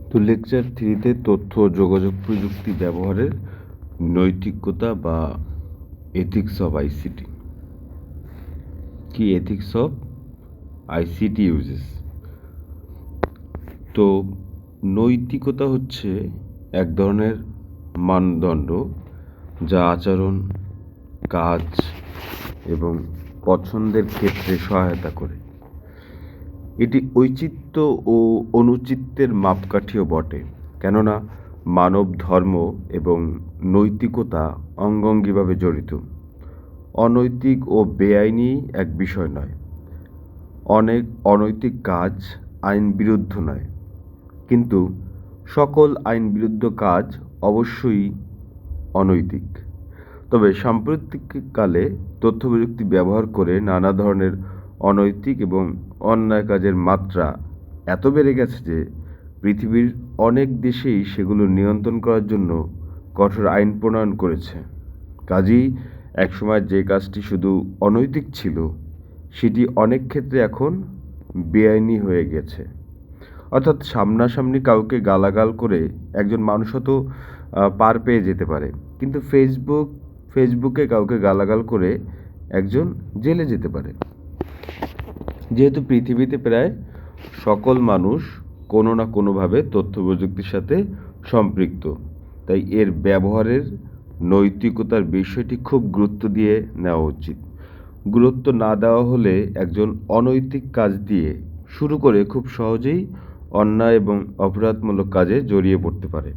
তো লেকচার 3-তে তথ্য ও যোগাযোগ প্রযুক্তি ব্যবহারের নৈতিকতা বা এথিক্স অফ আইসিটি। কি এথিক্স অফ আইসিটি ইউজেস? তো নৈতিকতা হচ্ছে এক ধরনের মানদণ্ড যা আচরণ, কাজ এবং পছন্দের ক্ষেত্রে সহায়তা করে। এটি ঔচিত্য ও অনুচিত্যের মাপকাঠিও বটে, কেননা মানব ধর্ম এবং নৈতিকতা অঙ্গাঙ্গিভাবে জড়িত। অনৈতিক ও বেআইনি এক বিষয় নয়। অনেক অনৈতিক কাজ আইন বিরুদ্ধ নয়, কিন্তু সকল আইন বিরুদ্ধ কাজ অবশ্যই অনৈতিক। তবে সাম্প্রতিককালে তথ্য প্রযুক্তি ব্যবহার করে নানা ধরনের অনৈতিক এবং অন্যায় কাজের মাত্রা এত বেড়ে গেছে যে পৃথিবীর অনেক দেশেই সেগুলো নিয়ন্ত্রণ করার জন্য কঠোর আইন প্রণয়ন করেছে। কাজেই একসময় যে কাজটি শুধু অনৈতিক ছিল সেটি অনেক ক্ষেত্রে এখন বেআইনি হয়ে গেছে। অর্থাৎ সামনাসামনি কাউকে গালাগাল করে একজন মানুষ হয়তো পার পেয়ে যেতে পারে, কিন্তু ফেসবুকে কাউকে গালাগাল করে একজন জেলে যেতে পারে। যেহেতু পৃথিবীতে প্রায় সকল মানুষ কোনো না কোনোভাবে তথ্য প্রযুক্তির সাথে সম্পৃক্ত, তাই এর ব্যবহারের নৈতিকতার বিষয়টি খুব গুরুত্ব দিয়ে নেওয়া উচিত। গুরুত্ব না দেওয়া হলে একজন অনৈতিক কাজ দিয়ে শুরু করে খুব সহজেই অন্যায় এবং অপরাধমূলক কাজে জড়িয়ে পড়তে পারে।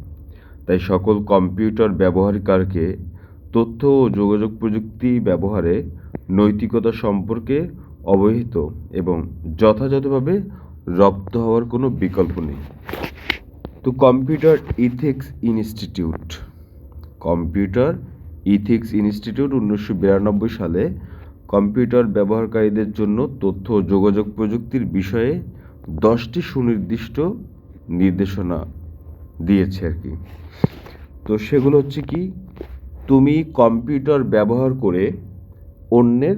তাই সকল কম্পিউটার ব্যবহারকারীকে তথ্য ও যোগাযোগ প্রযুক্তি ব্যবহারে নৈতিকতা সম্পর্কে অবহিত এবং যথাযথভাবে রপ্ত হওয়ার কোনো বিকল্প নেই। তো কম্পিউটার ইথিক্স ইনস্টিটিউট 1992 সালে কম্পিউটার ব্যবহারকারীদের জন্য তথ্য ও যোগাযোগ প্রযুক্তির বিষয়ে 10টি সুনির্দিষ্ট নির্দেশনা দিয়েছে আর কি। তো সেগুলো হচ্ছে কি, তুমি কম্পিউটার ব্যবহার করে অন্যের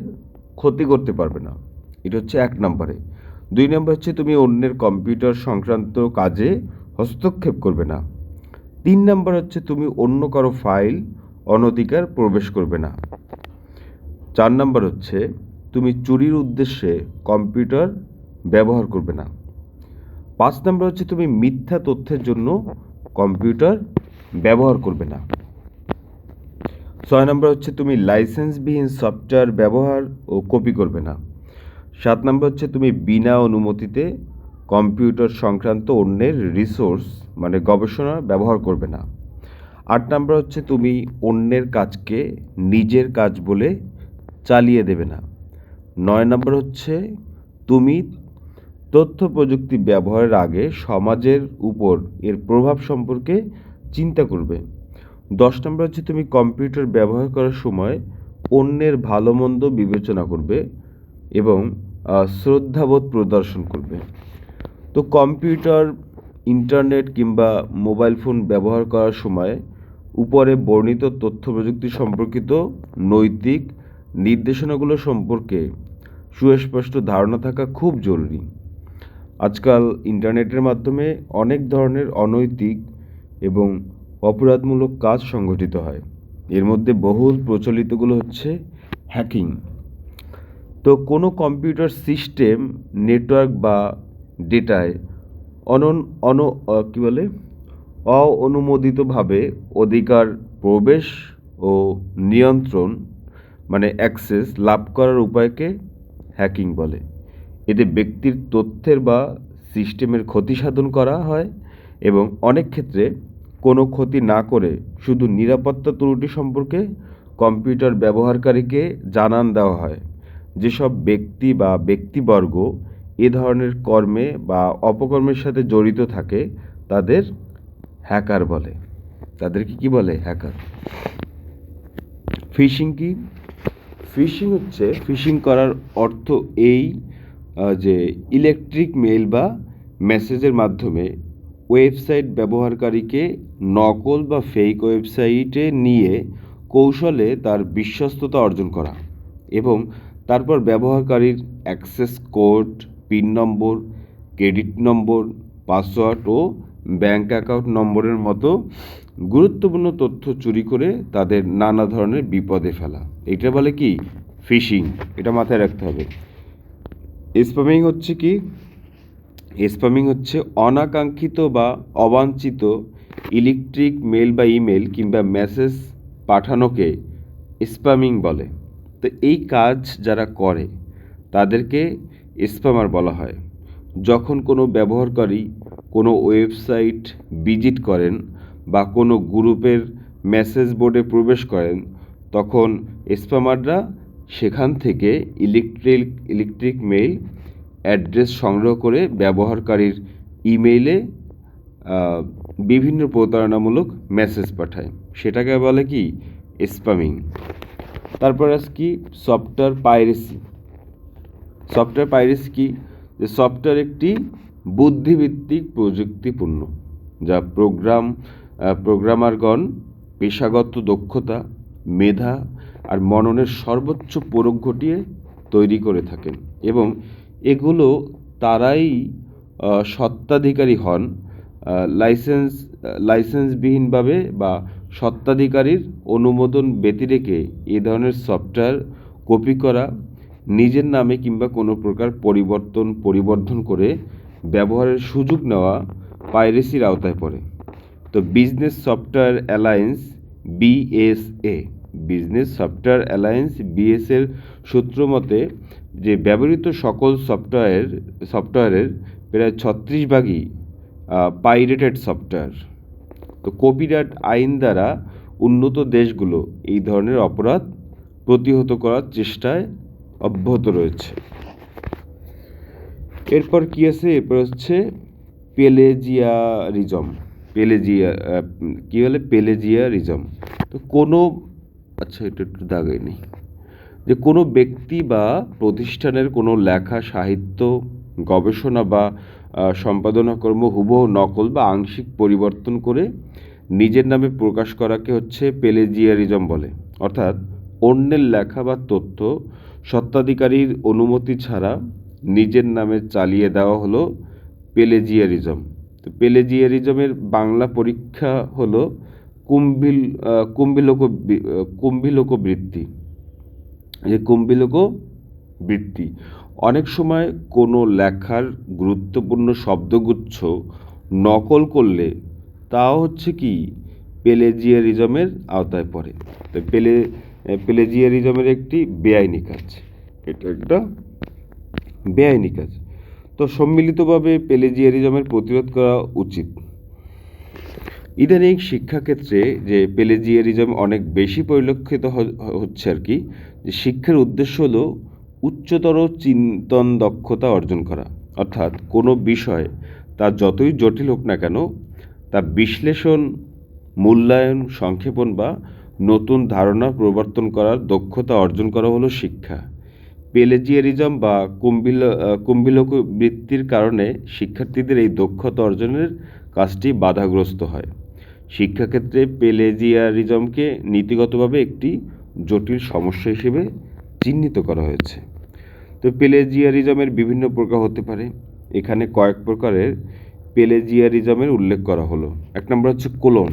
ক্ষতি করতে পারবে না, এটা হচ্ছে 1 নম্বরে। 2 নম্বর হচ্ছে তুমি অন্যের কম্পিউটার সংক্রান্ত কাজে হস্তক্ষেপ করবে না। 3 নম্বর হচ্ছে তুমি অন্য কারো ফাইল অনধিকার প্রবেশ করবে না। 4 নম্বর হচ্ছে তুমি চুরির উদ্দেশ্যে কম্পিউটার ব্যবহার করবে না। 5 নম্বর হচ্ছে তুমি মিথ্যা তথ্যের জন্য কম্পিউটার ব্যবহার করবে না। 6 নম্বর হচ্ছে তুমি লাইসেন্সবিহীন সফটওয়্যার ব্যবহার ও কপি করবে না। 7 নম্বর হচ্ছে তুমি বিনা অনুমতিতে কম্পিউটার সংক্রান্ত অন্যের রিসোর্স মানে গবেষণা ব্যবহার করবে না। 8 নম্বর হচ্ছে তুমি অন্যের কাজকে নিজের কাজ বলে চালিয়ে দেবে না। 9 নম্বর হচ্ছে তুমি তথ্য প্রযুক্তি ব্যবহারের আগে সমাজের উপর এর প্রভাব সম্পর্কে চিন্তা করবে। 10 নম্বর হচ্ছে তুমি কম্পিউটার ব্যবহার করার সময় অন্যের ভালো মন্দ বিবেচনা করবে এবং শ্রদ্ধাবোধ প্রদর্শন করবে। তো কম্পিউটার, ইন্টারনেট কিংবা মোবাইল ফোন ব্যবহার করার সময় উপরে বর্ণিত তথ্য প্রযুক্তি সম্পর্কিত নৈতিক নির্দেশনাগুলো সম্পর্কে সুস্পষ্ট ধারণা থাকা খুব জরুরি। আজকাল ইন্টারনেটের মাধ্যমে অনেক ধরনের অনৈতিক এবং অপরাধমূলক কাজ সংঘটিত হয়। এর মধ্যে বহুল প্রচলিতগুলো হচ্ছে হ্যাকিং। তো কোনো কম্পিউটার সিস্টেম, নেটওয়ার্ক বা ডেটায় অননুমোদিতভাবে অধিকার প্রবেশ ও নিয়ন্ত্রণ মানে অ্যাক্সেস লাভ করার উপায়কে হ্যাকিং বলে। এতে ব্যক্তির তথ্যের বা সিস্টেমের ক্ষতি সাধন করা হয় এবং অনেক ক্ষেত্রে কোনো ক্ষতি না করে শুধু নিরাপত্তা ত্রুটি সম্পর্কে কম্পিউটার ব্যবহারকারীকে জানান দেওয়া হয়। যেসব ব্যক্তি বা ব্যক্তিবর্গ এ ধরনের কর্মে বা অপকর্মের সাথে জড়িত থাকে তাদের হ্যাকার বলে। তাদেরকে কি বলে? হ্যাকার। ফিশিং কি? ফিশিং করার অর্থ এই যে ইলেকট্রিক মেইল বা মেসেজের মাধ্যমে ওয়েবসাইট ব্যবহারকারীকে নকল বা ফেক ওয়েবসাইটে নিয়ে কৌশলে তার বিশ্বস্ততা অর্জন করা এবং তারপর ব্যবহারকারীর অ্যাক্সেস কোড, পিন নম্বর, ক্রেডিট নম্বর পাসওয়ার্ড ও ব্যাংক অ্যাকাউন্ট নম্বরের মতো গুরুত্বপূর্ণ তথ্য চুরি করে তাদের নানা ধরনের বিপদে ফেলা। এটা বলে কি? ফিশিং। এটা মাথায় রাখতে হবে। স্প্যামিং হচ্ছে কি? স্প্যামিং হচ্ছে অনাকাঙ্ক্ষিত বা অবাঞ্ছিত ইলেকট্রিক মেল বা ইমেল কিংবা মেসেজ পাঠানোকে স্প্যামিং বলে। তো এই কাজ যারা করে তাদেরকে স্প্যামার বলা হয়। যখন কোনো ব্যবহারকারী কোনো ওয়েবসাইট ভিজিট করেন বা কোনো গ্রুপের মেসেজ বোর্ডে প্রবেশ করেন, তখন স্প্যামাররা সেখান থেকে ইলেকট্রিক মেইল অ্যাড্রেস সংগ্রহ করে ব্যবহারকারীর ইমেইলে বিভিন্ন প্রতারণামূলক মেসেজ পাঠায়। সেটাকে বলে কি? স্প্যামিং। তারপর আছে কি? Software piracy. সফটওয়্যার পাইরেসি কি? যে সফটওয়্যার একটি বুদ্ধিভিত্তিক প্রযুক্তিপূর্ণ যা প্রোগ্রামারগণ পেশাগত দক্ষতা, মেধা আর মননের সর্বোচ্চ প্রয়োগ ঘটিয়ে তৈরি করে থাকেন এবং এগুলো তারাই স্বত্বাধিকারী হন লাইসেন্সবিহীনভাবে বা স্বত্বাধিকারীর অনুমোদন ব্যতিরেকে এ ধরনের সফটওয়্যার কপি করা, নিজের নামে কিংবা কোনো প্রকার পরিবর্ধন করে ব্যবহারের সুযোগ নেওয়া পাইরেসির আওতায় পড়ে। তো বিজনেস সফটওয়্যার অ্যালায়েন্স বিএসএর সূত্র মতে যে ব্যবহৃত সকল সফটওয়্যারের প্রায় 36% পাইরেটেড সফটওয়্যার। তো কপিরাইট আইন দ্বারা উন্নত দেশগুলো এই ধরনের অপরাধ প্রতিহত করার চেষ্টায় অব্যাহত রয়েছে। এরপর কি আছে? এরপর হচ্ছে প্লেজিয়ারিজম। প্লেজিয়ারিজম। তো এটা একটু দাগাই নেই, যে কোনো ব্যক্তি বা প্রতিষ্ঠানের কোনো লেখা, সাহিত্য, গবেষণা বা সম্পাদনাকর্ম হুবহু নকল বা আংশিক পরিবর্তন করে নিজের নামে প্রকাশ করাকে হচ্ছে প্লেজিয়ারিজম বলে। অর্থাৎ অন্যের লেখা বা তথ্য স্বত্বাধিকারীর অনুমতি ছাড়া নিজের নামে চালিয়ে দেওয়া হলো প্লেজিয়ারিজম। তো প্লেজিয়ারিজমের বাংলা পরীক্ষা হলো কুম্ভিলোকবৃত্তি। বৃত্তি। অনেক সময় কোনো লেখার গুরুত্বপূর্ণ শব্দগুচ্ছ নকল করলে তাও হচ্ছে কি? প্লেজিয়ারিজমের আওতায় পড়ে। তো প্লেজিয়ারিজমের একটি বেআইনি কাজ। এটা একটা বেআইনি কাজ। তো সম্মিলিতভাবে প্লেজিয়ারিজমের প্রতিরোধ করা উচিত। ইদানিং শিক্ষাক্ষেত্রে যে প্লেজিয়ারিজম অনেক বেশি পরিলক্ষিত হচ্ছে আর কি, যে শিক্ষার উদ্দেশ্য হলো উচ্চতর চিন্তন দক্ষতা অর্জন করা। অর্থাৎ কোনো বিষয় তা যতই জটিল হোক না কেন, তা বিশ্লেষণ, মূল্যায়ন, সংক্ষেপণ বা নতুন ধারণা প্রবর্তন করার দক্ষতা অর্জন করা হলো শিক্ষা। প্লেজিয়ারিজম বা কুম্ভিলোকবৃত্তির কারণে শিক্ষার্থীদের এই দক্ষতা অর্জনের কাজটি বাধাগ্রস্ত হয়। শিক্ষাক্ষেত্রে প্লেজিয়ারিজমকে নীতিগতভাবে একটি জটিল সমস্যা হিসেবে চিহ্নিত করা হয়েছে। তো প্লেজিয়ারিজমের বিভিন্ন প্রকার হতে পারে। এখানে কয়েক প্রকারের প্লেজিয়ারিজমের উল্লেখ করা হলো। এক নম্বর হচ্ছে কোলন।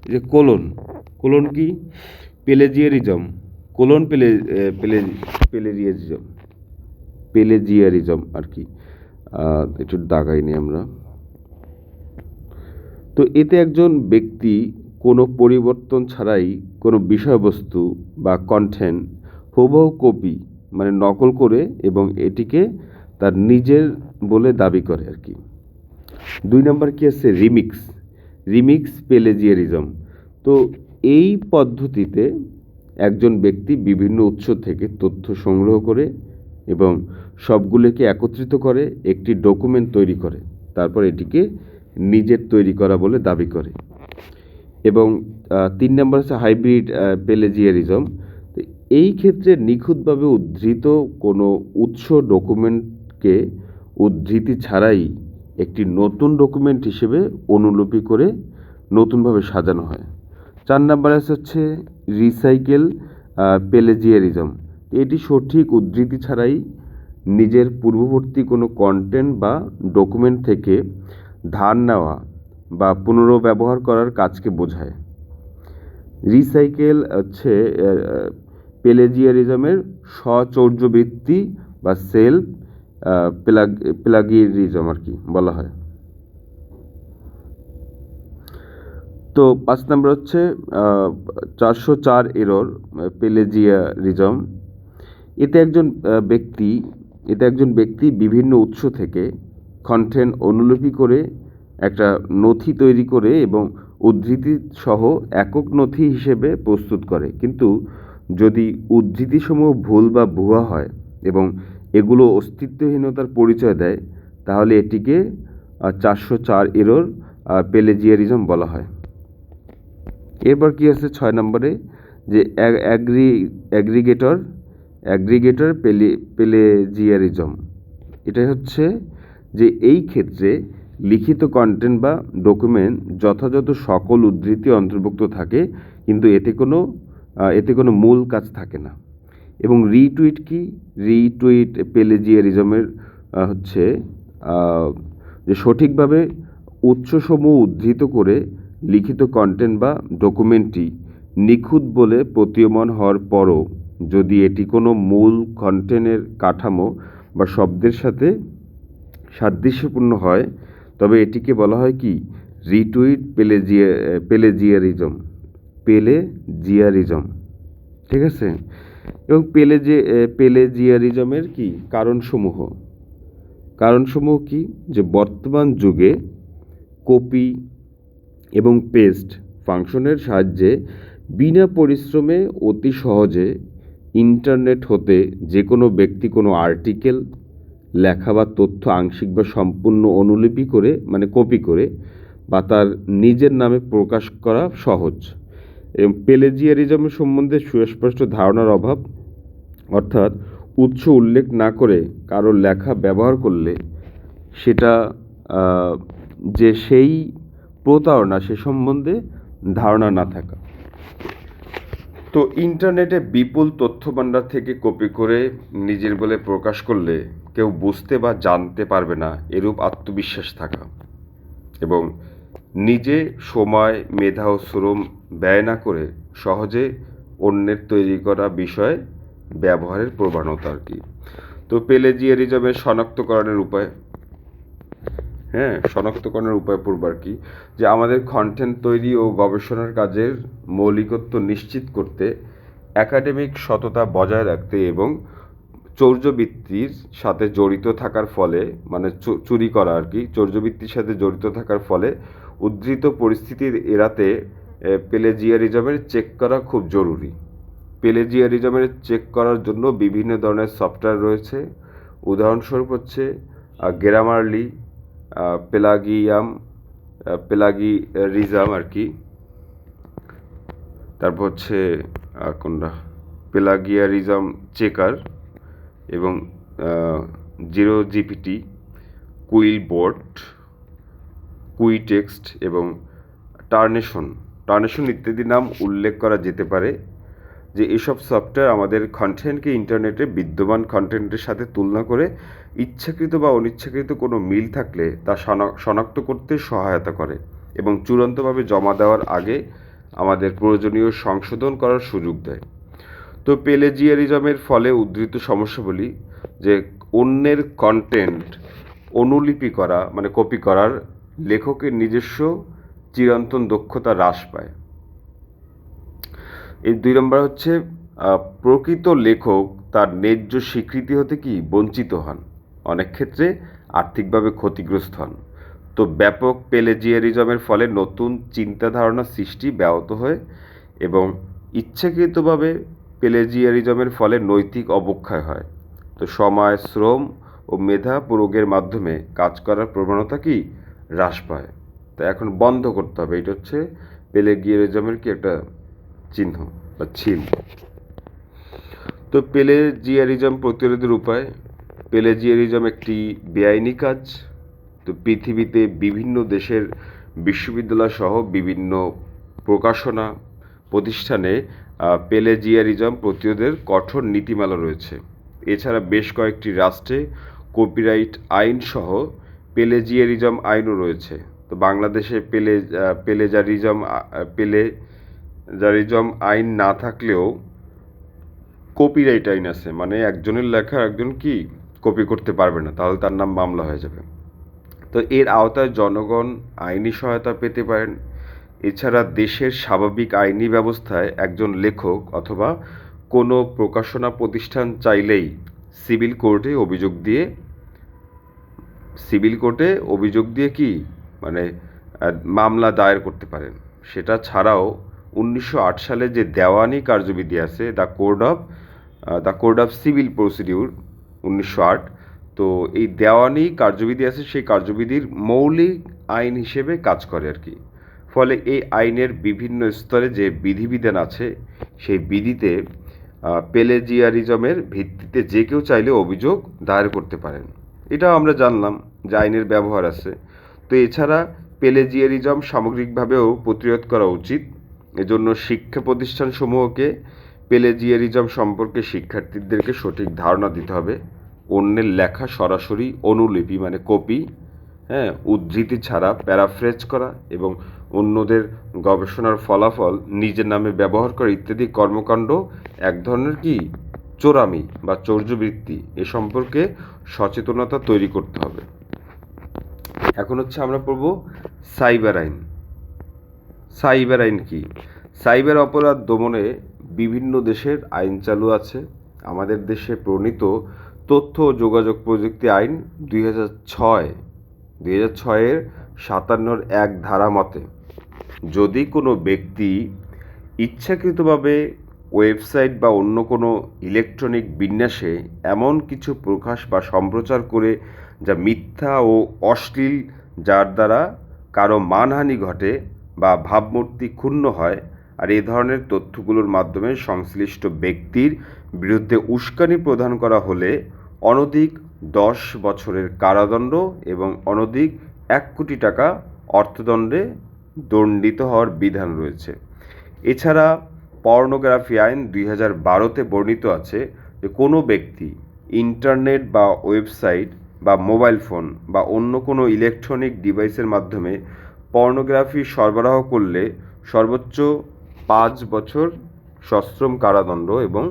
এই যে কোলন কি? প্লেজিয়ারিজম প্লেজিয়ারিজম আর কি, একটু দাগাইনি আমরা। তো এতে একজন ব্যক্তি কোনো পরিবর্তন ছাড়াই কোনো বিষয়বস্তু বা কন্টেন্ট হুবহু কপি মানে নকল করে এবং এটিকে তার নিজের বলে দাবি করে আর কি। 2 নম্বর কি আছে? Remix plagiarism. তো এই পদ্ধতিতে একজন ব্যক্তি বিভিন্ন উৎস থেকে তথ্য সংগ্রহ করে এবং সবগুলোকে একত্রিত করে একটি ডকুমেন্ট তৈরি করে, তারপর এটিকে নিজের তৈরি করা বলে দাবি করে। এবং 3 নম্বর হচ্ছে হাইব্রিড প্লেজিয়ারিজম। তো এই ক্ষেত্রে নিখুঁতভাবে উদ্ধৃত কোনো উৎস ডকুমেন্টকে উদ্ধৃতি ছাড়াই একটি নতুন ডকুমেন্ট হিসেবে অনুলিপি করে নতুনভাবে সাজানো হয়। 4 নম্বর হচ্ছে রিসাইকেল প্লেজিয়ারিজম। এটি সঠিক উদ্ধৃতি ছাড়াই নিজের পূর্ববর্তী কোনো কন্টেন্ট বা ডকুমেন্ট থেকে ধার নেওয়া বা পুনর্ব্যবহার করার কাজকে বোঝায়। রিসাইকেল হচ্ছে পেলেজিয়ারিজমের সচৌর্যবৃত্তি বা সেলফ প্লাগিয়ারিজম আর কি বলা হয়। তো 5 নম্বর হচ্ছে 404 এরর পেলেজিয়ারিজম। এতে একজন ব্যক্তি বিভিন্ন উৎস থেকে কন্টেন্ট অনুলিপি করে একটা নথি তৈরি করে এবং উদ্ধৃতি সহ একক নথি হিসেবে প্রস্তুত করে, কিন্তু যদি উদ্ধৃতিসমূহ ভুল বা ভুয়া হয় এবং এগুলো অস্তিত্বহীনতার পরিচয় দেয়, তাহলে এটিকে 404 এরর পেলেজিয়ারিজম বলা হয়। এরপর কি আছে 6 নম্বরে, যে অ্যাগ্রিগেটর পেলেজিয়ারিজম। এটা হচ্ছে যে এই ক্ষেত্রে লিখিত কন্টেন্ট বা ডকুমেন্ট যথাযথ সকল উদ্ধৃতি অন্তর্ভুক্ত থাকে, কিন্তু এতে কোনো মূল কাজ থাকে না। এবং রিটুইট পেলেজিয়ারিজমের হচ্ছে যে সঠিকভাবে উৎসসমূহ উদ্ধৃত করে লিখিত কন্টেন্ট বা ডকুমেন্টটি নিখুঁত বলে প্রতীয়মান হওয়ার পরও যদি এটি কোনো মূল কন্টেন্টের কাঠামো বা শব্দের সাথে সাদৃশ্যপূর্ণ হয়, তবে এটিকে বলা হয় কি রিটুইট পেলেজিয়ারিজম। ঠিক আছে। এবং পেলেজিয়ারিজমের কি কারণসমূহ কি, যে বর্তমান যুগে কপি এবং পেস্ট ফাংশনের সাহায্যে বিনা পরিশ্রমে অতি সহজে ইন্টারনেট হতে যে কোনো ব্যক্তি কোনো আর্টিকেল, লেখা বা তথ্য আংশিক বা সম্পূর্ণ অনুলিপি করে মানে কপি করে বা তার নিজের নামে প্রকাশ করা সহজ। এবং পেলেজিয়ারিজমের সম্বন্ধে সুস্পষ্ট ধারণার অভাব, অর্থাৎ উৎস উল্লেখ না করে কারোর লেখা ব্যবহার করলে সেটা যে সেই প্রতারণা সে সম্বন্ধে ধারণা না থাকা। তো ইন্টারনেটে বিপুল তথ্যভাণ্ডার থেকে কপি করে নিজের বলে প্রকাশ করলে কেউ বুঝতে বা জানতে পারবে না, এরূপ আত্মবিশ্বাস থাকা এবং নিজে সময়, মেধা ও শ্রম ব্যয় না করে সহজে অন্যের তৈরি করা বিষয় ব্যবহারের প্রবণতা আর কি। তো পেলেজিয়ারিজমের শনাক্তকরণের উপায় পূর্ব আর কি, যে আমাদের কন্টেন্ট তৈরি ও গবেষণার কাজের মৌলিকত্ব নিশ্চিত করতে, একাডেমিক সততা বজায় রাখতে এবং চৌর্যবৃত্তির সাথে জড়িত থাকার ফলে মানে চৌর্যবৃত্তির সাথে জড়িত থাকার ফলে উদ্ধৃত পরিস্থিতি এড়াতে পেলেজিয়ারিজমের চেক করা খুব জরুরি। পেলেজিয়ারিজমের চেক করার জন্য বিভিন্ন ধরনের সফটওয়্যার রয়েছে। উদাহরণস্বরূপ হচ্ছে গ্রামারলি, পেলাগিয়ারিজম আর কি, তারপর হচ্ছে পেলাগিয়ারিজম চেকার এবং জিরোজিপিটি, কুইলবোর্ড, কুইটেক্সট এবং টার্নেশন ইত্যাদি নাম উল্লেখ করা যেতে পারে। যে এসব সফটওয়্যার আমাদের কন্টেন্টকে ইন্টারনেটে বিদ্যমান কন্টেন্টের সাথে তুলনা করে ইচ্ছাকৃত বা অনিচ্ছাকৃত কোনো মিল থাকলে তা শনাক্ত করতে সহায়তা করে এবং চূড়ান্তভাবে জমা দেওয়ার আগে আমাদের প্রয়োজনীয় সংশোধন করার সুযোগ দেয়। তো পেলেজিয়ারিজমের ফলে উদ্ধৃত সমস্যাগুলি, যে অন্যের কন্টেন্ট অনুলিপি করা মানে কপি করার লেখকের নিজস্ব চিরন্তন দক্ষতা হ্রাস পায়। এই 2 নম্বর হচ্ছে প্রকৃত লেখক তার ন্যায্য স্বীকৃতি হতে কি বঞ্চিত হন, অনেক ক্ষেত্রে আর্থিকভাবে ক্ষতিগ্রস্ত হন। তো ব্যাপক পেলেজিয়ারিজমের ফলে নতুন চিন্তা ধারণা সৃষ্টি ব্যাহত হয় এবং ইচ্ছাকৃতভাবে পেলেজিয়ারিজমের ফলে নৈতিক অবক্ষয় হয়। তো সময়, শ্রম ও মেধা প্রয়োগের মাধ্যমে কাজ করার প্রবণতা কি হ্রাস পায়। তো এখন বন্ধ করতে হবে। এটা হচ্ছে পেলেজিয়ারিজমের কি একটা চিহ্ন বা ছিল। তো পেলেজিয়ারিজম প্রতিরোধের উপায়। পেলেজিয়ারিজম একটি বেআইনি কাজ। তো পৃথিবীতে বিভিন্ন দেশের বিশ্ববিদ্যালয় সহ বিভিন্ন প্রকাশনা প্রতিষ্ঠানে পেলেজিয়ারিজম প্রতিরোধের কঠোর নীতিমালা রয়েছে। এছাড়া বেশ কয়েকটি রাষ্ট্রে কপিরাইট আইন সহ পেলেজিয়ারিজম আইনও রয়েছে। তো বাংলাদেশে পেলেজারিজম আইন না থাকলেও কপিরাইট আইন আছে, মানে একজনের লেখা একজন কি কপি করতে পারবে না, তাহলে তার নাম মামলা হয়ে যাবে। তো এর আওতায় জনগণ আইনি সহায়তা পেতে পারেন। এছাড়া দেশের স্বাভাবিক আইনি ব্যবস্থায় একজন লেখক অথবা কোনো প্রকাশনা প্রতিষ্ঠান চাইলেই সিভিল কোর্টে অভিযোগ দিয়ে কি মানে মামলা দায়ের করতে পারেন। সেটা ছাড়াও 1908 সালে যে দেওয়ানি কার্যবিধি আছে, the code of civil procedure 1908, তো এই দেওয়ানি কার্যবিধি আছে, সেই কার্যবিধির মৌলিক আইন হিসেবে কাজ করে আর কি। ফলে এই আইনের বিভিন্ন স্তরে যে বিধিবিধান আছে, সেই বিধিতে পেলেজিয়ারিজমের ভিত্তিতে যে কেউ চাইলে অভিযোগ দায়ের করতে পারেন। এটাও আমরা জানলাম যে আইনের ব্যবহার আছে। তো এছাড়া পেলেজিয়ারিজম সামগ্রিকভাবেও প্রতিরোধ করা উচিত। এজন্য শিক্ষা প্রতিষ্ঠানসমূহকে পেলেজিয়ারিজম সম্পর্কে শিক্ষার্থীদেরকে সঠিক ধারণা দিতে হবে। অন্যের লেখা সরাসরি অনুলিপি মানে কপি, উদ্ধৃতি ছাড়া প্যারাফ্রেজ করা এবং অন্যদের গবেষণার ফলাফল নিজের নামে ব্যবহার করা ইত্যাদি কর্মকাণ্ড এক ধরনের কি চোরামি বা চৌর্যবৃত্তি, এ সম্পর্কে সচেতনতা তৈরি করতে হবে। এখন আমরা পড়ব সাইবার আইন। সাইবার আইন কি? সাইবার অপরাধ দমনে বিভিন্ন দেশের আইন চালু আছে। আমাদের দেশে প্রণীত তথ্য ও যোগাযোগ প্রযুক্তি আইন 2006-এর 57 ধারা মতে যদি কোনো ব্যক্তি ইচ্ছাকৃতভাবে ওয়েবসাইট বা অন্য কোনো ইলেকট্রনিক বিন্যাসে এমন কিছু প্রকাশ বা সম্প্রচার করে যা মিথ্যা ও অশ্লীল, যার দ্বারা কারো মানহানি ঘটে বা ভাবমূর্তি ক্ষুণ্ণ হয়, আর এই ধরনের তথ্যগুলোর মাধ্যমে সংশ্লিষ্ট ব্যক্তির বিরুদ্ধে উস্কানি প্রদান করা হলে অনধিক 10 বছরের কারাদণ্ড এবং অনধিক 1 কোটি টাকা অর্থদণ্ডে দণ্ডিত হওয়ার বিধান রয়েছে। এছাড়া পর্নোগ্রাফি আইন 2012-তে বর্ণিত আছে যে কোনো ব্যক্তি ইন্টারনেট বা ওয়েবসাইট বা মোবাইল ফোন বা অন্য কোনো ইলেকট্রনিক ডিভাইসের মাধ্যমে পর্নোগ্রাফি সরবরাহ করলে সর্বোচ্চ 5 বছর সশ্রম কারাদণ্ড এবং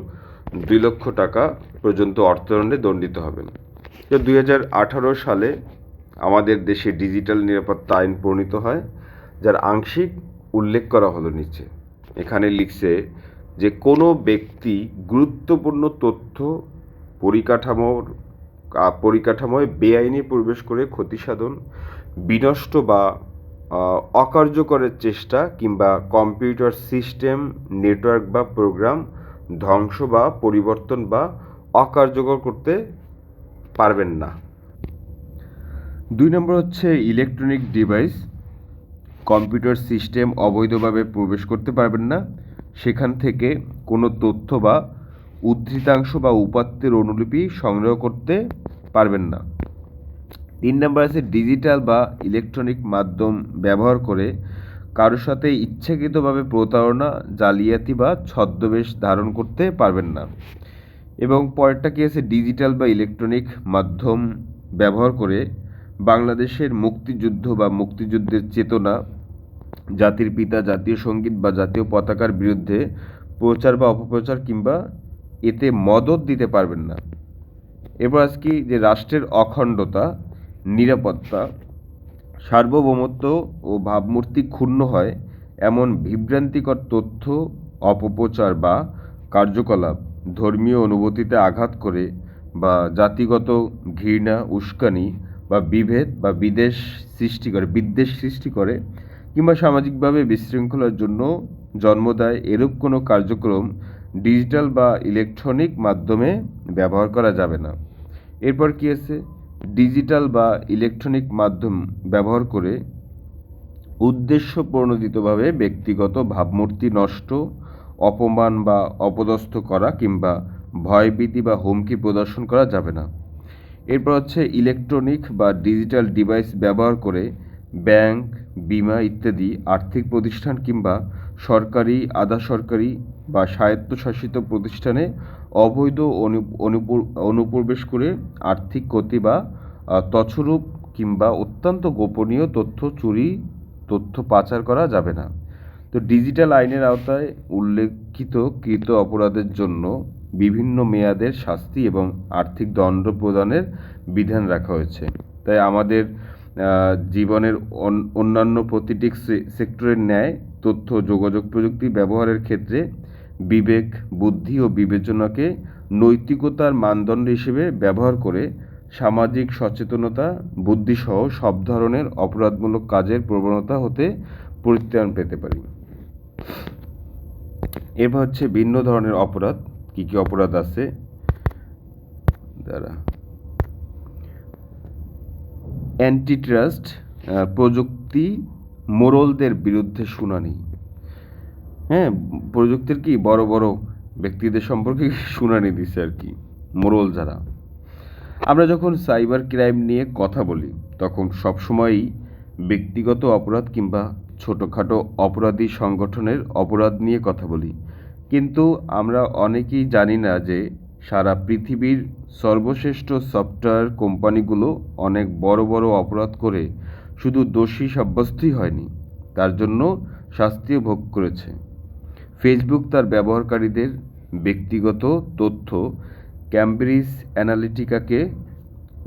2 লক্ষ টাকা পর্যন্ত অর্থদণ্ডে দণ্ডিত হবেন। 2018 সালে আমাদের দেশে ডিজিটাল নিরাপত্তা আইন প্রণীত হয়, যার আংশিক উল্লেখ করা হলো নিচে। এখানে লিখছে যে কোনো ব্যক্তি গুরুত্বপূর্ণ তথ্য পরিকাঠামোয় বেআইনি প্রবেশ করে ক্ষতিসাধন, বিনষ্ট বা অকার্যকরের চেষ্টা কিংবা কম্পিউটার সিস্টেম, নেটওয়ার্ক বা প্রোগ্রাম ধ্বংস বা পরিবর্তন বা অকার্যকর করতে পারবেন না। 2 নম্বর ইলেকট্রনিক ডিভাইস, কম্পিউটার সিস্টেম অবৈধভাবে প্রবেশ করতে পারবেন না, সেখান থেকে কোনো তথ্য বা উদ্ধৃতাংশ বা উপাত্তের অনুলিপি সংগ্রহ করতে পারবেন না। 3 নম্বর ডিজিটাল বা ইলেকট্রনিক মাধ্যম ব্যবহার করে কারোর সাথে ইচ্ছাকৃতভাবে প্রতারণা, জালিয়াতি বা ছদ্মবেশ ধারণ করতে পারবেন না। এবং পরেরটা কি আছে, ডিজিটাল বা ইলেকট্রনিক মাধ্যম ব্যবহার করে বাংলাদেশের মুক্তিযুদ্ধ বা মুক্তিযুদ্ধের চেতনা, জাতির পিতা, জাতীয় সঙ্গীত বা জাতীয় পতাকার বিরুদ্ধে প্রচার বা অপপ্রচার কিংবা এতে মদত দিতে পারবেন না। এরপর যে রাষ্ট্রের অখণ্ডতা, নিরাপত্তা, সার্বভৌমত্ব ও ভাবমূর্তি ক্ষুণ্ণ হয় এমন বিভ্রান্তিকর তথ্য, অপপ্রচার বা কার্যকলাপ ধর্মীয় অনুভূতিতে আঘাত করে বা জাতিগত ঘৃণা, উস্কানি বা বিভেদ বা বিদ্বেষ সৃষ্টি করে কিংবা সামাজিকভাবে বিশৃঙ্খলার জন্য জন্ম দেয়, এরূপ কোনো কার্যক্রম ডিজিটাল বা ইলেকট্রনিক মাধ্যমে ব্যবহার করা যাবে না। এরপর কি আছে, ডিজিটাল বা ইলেকট্রনিক মাধ্যম ব্যবহার করে উদ্দেশ্যপ্রণোদিতভাবে ব্যক্তিগত ভাবমূর্তি নষ্ট, অপমান বা অপদস্থ করা কিংবা ভয়ভীতি বা হুমকি প্রদর্শন করা যাবে না। এরপর ইলেকট্রনিক বা ডিজিটাল ডিভাইস ব্যবহার করে ব্যাংক, বিমা ইত্যাদি আর্থিক প্রতিষ্ঠান কিংবা সরকারি, আধা সরকারি বা স্বায়ত্তশাসিত প্রতিষ্ঠানে অবৈধ অনুপ্রবেশ করে আর্থিক ক্ষতি বা তছরূপ কিংবা অত্যন্ত গোপনীয় তথ্য চুরি, তথ্য পাচার করা যাবে না। তো ডিজিটাল আইনের আওতায় উল্লেখিত কৃত অপরাধের জন্য বিভিন্ন মেয়াদের শাস্তি এবং আর্থিক দণ্ড প্রদানের বিধান রাখা হয়েছে। তাই আমাদের জীবনের অন্যান্য প্রতিটি সেক্টরের ন্যায় তথ্য যোগাযোগ প্রযুক্তি ব্যবহারের ক্ষেত্রে বিবেক, বুদ্ধি ও বিবেচনাকে নৈতিকতার মানদণ্ড হিসেবে ব্যবহার করে সামাজিক সচেতনতা, বুদ্ধিসহ সব ধরনের অপরাধমূলক কাজের প্রবণতা হতে পরিত্রাণ পেতে পারি। এবার হচ্ছে ভিন্ন ধরনের অপরাধ। কি কি অপরাধ আছে? অ্যান্টিট্রাস্ট প্রযুক্তি মোড়লদের বিরুদ্ধে শুনানি। হ্যাঁ, প্রযুক্তির কি বড় বড় ব্যক্তিদের সম্পর্কে শুনানি দিছে আর কি, মোড়ল যারা। আমরা যখন সাইবার ক্রাইম নিয়ে কথা বলি তখন সবসময়ই ব্যক্তিগত অপরাধ কিংবা ছোটোখাটো অপরাধী সংগঠনের অপরাধ নিয়ে কথা বলি, কিন্তু আমরা অনেকেই জানি না যে সারা পৃথিবীর সর্বশ্রেষ্ঠ সফটওয়্যার কোম্পানিগুলো অনেক বড় বড় অপরাধ করে শুধু দোষী সাব্যস্তই হয়নি, তার জন্য শাস্তিও ভোগ করেছে। ফেসবুক তার ব্যবহারকারীদের ব্যক্তিগত তথ্য ক্যামব্রিজ অ্যানালিটিকাকে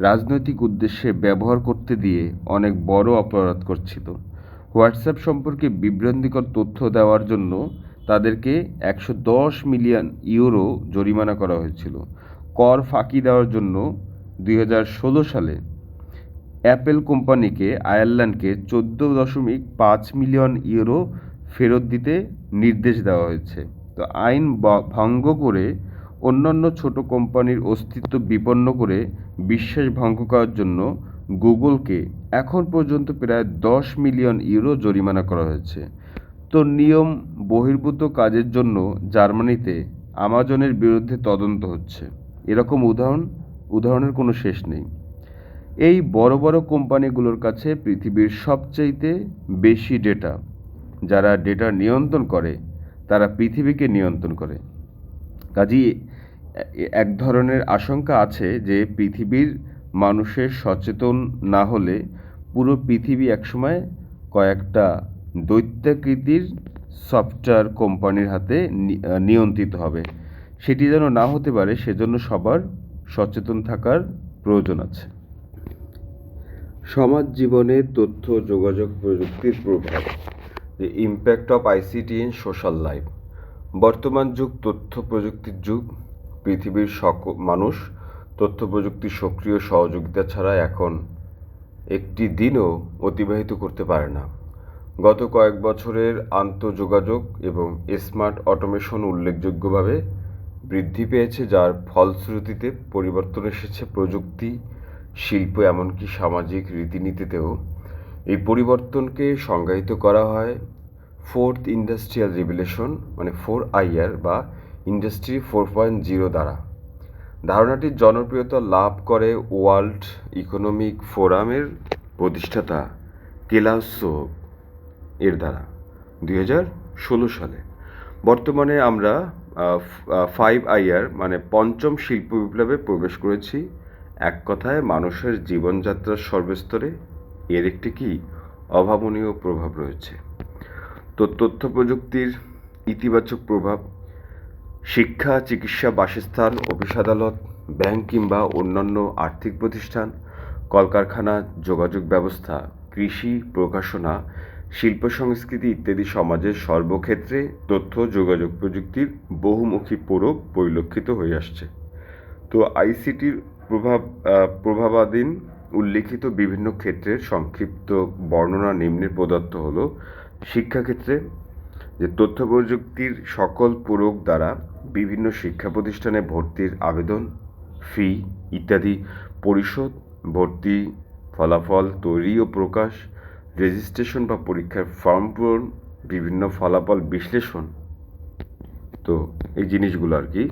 রাজনৈতিক উদ্দেশ্যে ব্যবহার করতে দিয়ে অনেক বড় অপরাধ করছিল। হোয়াটসঅ্যাপ সম্পর্কে বিভ্রান্তিকর তথ্য দেওয়ার জন্য তাদেরকে 110 মিলিয়ন ইউরো জরিমানা করা হয়েছিল। কর ফাঁকি দেওয়ার জন্য 2016 সালে অ্যাপেল কোম্পানিকে আয়ারল্যান্ডকে 14.5 মিলিয়ন ইউরো ফেরত দিতে নির্দেশ দেওয়া হয়েছে। তো আইন ভঙ্গ করে অন্যান্য ছোট কোম্পানির অস্তিত্ব বিপন্ন করে বিশ্বাস ভঙ্গ করার জন্য গুগলকে এখন পর্যন্ত প্রায় 10 মিলিয়ন ইউরো জরিমানা করা হয়েছে। তো নিয়ম বহির্ভূত কাজের জন্য জার্মানিতে আমাজনের বিরুদ্ধে তদন্ত হচ্ছে। এরকম উদাহরণের কোনো শেষ নেই। এই বড় বড় কোম্পানিগুলোর কাছে পৃথিবীর সবচাইতে বেশি ডেটা। যারা ডেটা নিয়ন্ত্রণ করে তারা পৃথিবীকে নিয়ন্ত্রণ করে। কাজেই এক ধরনের আশঙ্কা আছে যে পৃথিবীর মানুষের সচেতন না হলে পুরো পৃথিবী একসময় কয়েকটা দৈত্যাকৃতির সফটওয়্যার কোম্পানির হাতে নিয়ন্ত্রিত হবে। সেটি যেন না হতে পারে সেজন্য সবার সচেতন থাকার প্রয়োজন আছে। সমাজ জীবনে তথ্য যোগাযোগ প্রযুক্তির প্রভাব, the impact of ICT in social life. বর্তমান যুগ তথ্য প্রযুক্তির যুগ। পৃথিবীর মানুষ তথ্য প্রযুক্তির সক্রিয় সহযোগিতা ছাড়া এখন একটি দিনও অতিবাহিত করতে পারে না। গত কয়েক বছরের আন্তঃযোগাযোগ এবং স্মার্ট অটোমেশন উল্লেখযোগ্যভাবে বৃদ্ধি পেয়েছে, যার ফলশ্রুতিতে পরিবর্তন এসেছে প্রযুক্তি, শিল্প, এমনকি সামাজিক রীতিনীতিতেও। এই পরিবর্তনকে সংজ্ঞায়িত করা হয় ফোর্থ ইন্ডাস্ট্রিয়াল রিভলিউশন মানে 4IR বা ইন্ডাস্ট্রি 4.0 দ্বারা। ধারণাটির জনপ্রিয়তা লাভ করে ওয়ার্ল্ড ইকোনমিক ফোরামের প্রতিষ্ঠাতা ক্লাউস শোভ এর দ্বারা 2016 সালে। বর্তমানে আমরা 5IR মানে পঞ্চম শিল্প বিপ্লবে প্রবেশ করেছি। এক কথায় মানুষের জীবনযাত্রার সর্বস্তরে এর একটি কি অভাবনীয় প্রভাব রয়েছে। তো তথ্য প্রযুক্তির ইতিবাচক প্রভাব, শিক্ষা, চিকিৎসা, বাসস্থান, অফিস আদালত, ব্যাংক কিংবা অন্যান্য আর্থিক প্রতিষ্ঠান, কলকারখানা, যোগাযোগ ব্যবস্থা, কৃষি, প্রকাশনা, শিল্প সংস্কৃতি ইত্যাদি সমাজের সর্বক্ষেত্রে তথ্য যোগাযোগ প্রযুক্তির বহুমুখী প্রয়োগ পরিলক্ষিত হয়ে আসছে। তো আইসিটির প্রভাবাধীন উল্লিখিত বিভিন্ন ক্ষেত্রের সংক্ষিপ্ত বর্ণনা নিম্নে প্রদত্ত হলো। শিক্ষাক্ষেত্রে যে তথ্য প্রযুক্তির সকল প্রয়োগ দ্বারা বিভিন্ন শিক্ষা প্রতিষ্ঠানে ভর্তির আবেদন, ফি ইত্যাদি পরিশোধ, ভর্তি ফলাফল তৈরি ও প্রকাশ, রেজিস্ট্রেশন বা পরীক্ষার ফর্ম পূরণ, বিভিন্ন ফলাফল বিশ্লেষণ। তো এই জিনিসগুলো আর কি,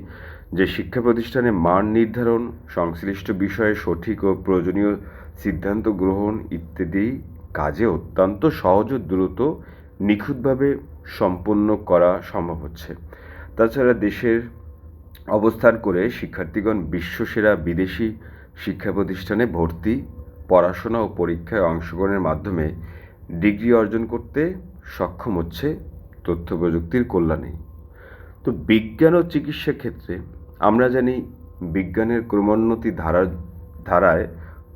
যে শিক্ষা প্রতিষ্ঠানে মান নির্ধারণ, সংশ্লিষ্ট বিষয়ে সঠিক ও প্রয়োজনীয় সিদ্ধান্ত গ্রহণ ইত্যাদি কাজে অত্যন্ত সহজ ও দ্রুত নিখুঁতভাবে সম্পন্ন করা সম্ভব হচ্ছে। তাছাড়া দেশের অবস্থান করে শিক্ষার্থীগণ বিশ্বসেরা বিদেশি শিক্ষা প্রতিষ্ঠানে ভর্তি পড়াশোনা ও পরীক্ষায় অংশগ্রহণের মাধ্যমে ডিগ্রি অর্জন করতে সক্ষম হচ্ছে তথ্য প্রযুক্তির কল্যাণেই। তো বিজ্ঞান ও চিকিৎসা ক্ষেত্রে আমরা জানি বিজ্ঞানের ক্রমোন্নতি ধারায়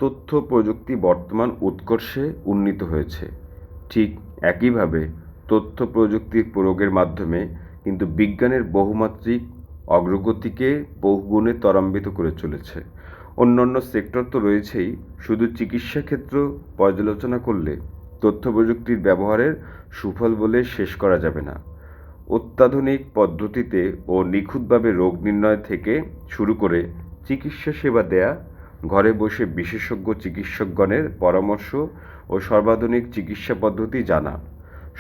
তথ্য প্রযুক্তি বর্তমান উৎকর্ষে উন্নীত হয়েছে। ঠিক একইভাবে তথ্য প্রযুক্তির প্রয়োগের মাধ্যমে কিন্তু বিজ্ঞানের বহুমাত্রিক অগ্রগতিকে বহুগুণে ত্বরান্বিত করে চলেছে। অন্যান্য সেক্টর তো রয়েছেই, শুধু চিকিৎসা ক্ষেত্র পর্যালোচনা করলে তথ্য প্রযুক্তির ব্যবহারের সুফল বলে শেষ করা যাবে না। অত্যাধুনিক পদ্ধতিতে ও নিখুঁতভাবে রোগ নির্ণয় থেকে শুরু করে চিকিৎসা সেবা দেয়া, ঘরে বসে বিশেষজ্ঞ চিকিৎসকগণের পরামর্শ ও সর্বাধুনিক চিকিৎসা পদ্ধতি জানা,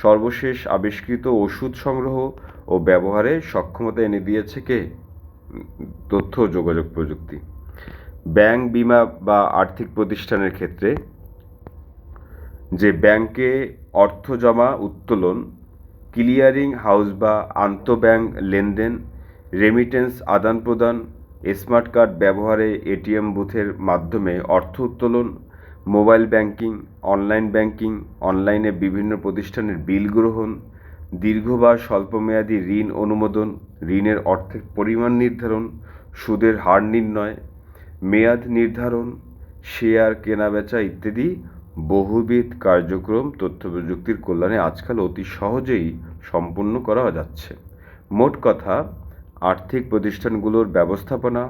সর্বশেষ আবিষ্কৃত ওষুধ সংগ্রহ ও ব্যবহারে সক্ষমতা এনে দিয়েছে কে? তথ্য ও যোগাযোগ প্রযুক্তি। ব্যাংক, বিমা বা আর্থিক প্রতিষ্ঠানের ক্ষেত্রে যে ব্যাংকে অর্থ জমা উত্তোলন, ক্লিয়ারিং হাউস বা আন্তঃব্যাংক লেনদেন, রেমিটেন্স আদান প্রদান, স্মার্ট কার্ড ব্যবহারে এটিএম বুথের মাধ্যমে অর্থ উত্তোলন, মোবাইল ব্যাংকিং, অনলাইন ব্যাংকিং, অনলাইনে বিভিন্ন প্রতিষ্ঠানের বিল গ্রহণ, দীর্ঘ বা স্বল্পমেয়াদী ঋণ অনুমোদন, ঋণের অর্থের পরিমাণ নির্ধারণ, সুদের হার নির্ণয়, মেয়াদ নির্ধারণ, শেয়ার কেনাবেচা ইত্যাদি বহুবিধ কার্যক্রম তথ্য প্রযুক্তির কল্যাণে আজকাল অতি সহজেই সম্পন্ন করা যাচ্ছে। মোট কথা, আর্থিক প্রতিষ্ঠানগুলোর ব্যবস্থাপনা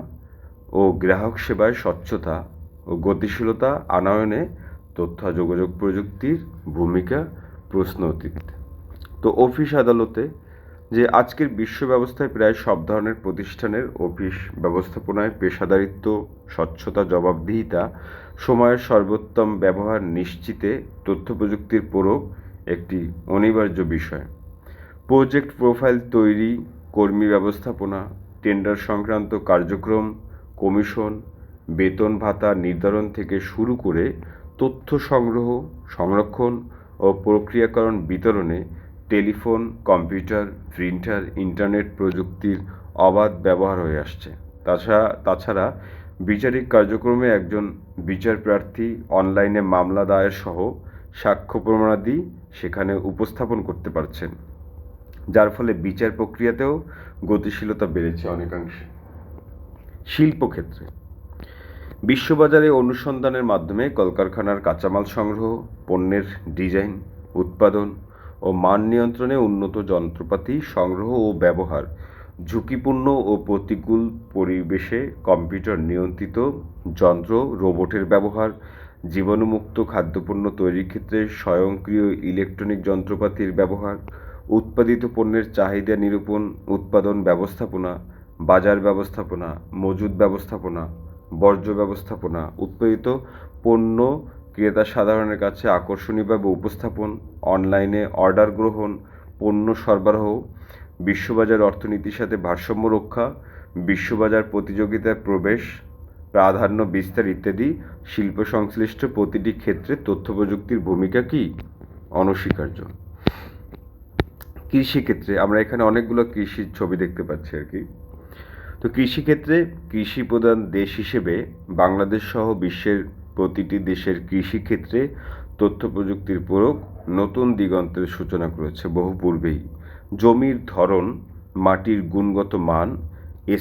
ও গ্রাহক সেবায় স্বচ্ছতা ও গতিশীলতা আনয়নে তথ্য যোগাযোগ প্রযুক্তির ভূমিকা প্রশ্ন অতীত। তো অফিস আদালতে যে আজকের বিশ্ব ব্যবস্থায় প্রায় সব ধরনের প্রতিষ্ঠানের অফিস ব্যবস্থাপনায় পেশাদারিত্ব, স্বচ্ছতা, জবাবদিহিতা, সময়ের সর্বোত্তম ব্যবহার নিশ্চিতে তথ্য প্রযুক্তির প্রয়োগ একটি অনিবার্য বিষয়। প্রজেক্ট প্রোফাইল তৈরি, কর্মী ব্যবস্থাপনা, টেন্ডার সংক্রান্ত কার্যক্রম, কমিশন, বেতন ভাতা নির্ধারণ থেকে শুরু করে তথ্য সংগ্রহ, সংরক্ষণ ও প্রক্রিয়াকরণ বিতরণে টেলিফোন, কম্পিউটার, প্রিন্টার, ইন্টারনেট প্রযুক্তির অবাধ ব্যবহার হয়ে আসছে। তাছাড়া বিচারিক কার্যক্রমে একজন বিচারপ্রার্থী অনলাইনে মামলা দায়ের সহ সাক্ষ্য প্রমাণাদি সেখানে উপস্থাপন করতে পারছেন, যার ফলে বিচার প্রক্রিয়াতেও গতিশীলতা বেড়েছে অনেকাংশে। শিল্পক্ষেত্রে বিশ্ববাজারে অনুসন্ধানের মাধ্যমে কলকারখানার কাঁচামাল সংগ্রহ, পণ্যের ডিজাইন, উৎপাদন ও মান নিয়ন্ত্রণে উন্নত যন্ত্রপাতি সংগ্রহ ও ব্যবহার, ঝুঁকিপূর্ণ ও প্রতিকূল পরিবেশে কম্পিউটার নিয়ন্ত্রিত যন্ত্র, রোবটের ব্যবহার, জীবাণুমুক্ত খাদ্যপণ্য তৈরির ক্ষেত্রে স্বয়ংক্রিয় ইলেকট্রনিক যন্ত্রপাতির ব্যবহার, উৎপাদিত পণ্যের চাহিদা নিরূপণ, উৎপাদন ব্যবস্থাপনা, বাজার ব্যবস্থাপনা, মজুত ব্যবস্থাপনা, বর্জ্য ব্যবস্থাপনা, উৎপাদিত পণ্য ক্রেতা সাধারণের কাছে আকর্ষণীয়ভাবে উপস্থাপন, অনলাইনে অর্ডার গ্রহণ, পণ্য সরবরাহ, বিশ্ববাজার অর্থনীতির সাথে ভারসাম্য রক্ষা, বিশ্ববাজার প্রতিযোগিতায় প্রবেশ, প্রাধান্য বিস্তার ইত্যাদি শিল্প সংশ্লিষ্ট প্রতিটি ক্ষেত্রে তথ্য প্রযুক্তির ভূমিকা কি? অনস্বীকার্য। কৃষিক্ষেত্রে আমরা এখানে অনেকগুলো কৃষির ছবি দেখতে পাচ্ছি আর কি। তো কৃষিক্ষেত্রে কৃষি প্রধান দেশ হিসেবে বাংলাদেশ সহ বিশ্বের প্রতিটি দেশের কৃষিক্ষেত্রে তথ্য প্রযুক্তির প্রয়োগ নতুন দিগন্তের সূচনা করেছে বহু পূর্বেই। জমির ধরন, মাটির গুণগত মান,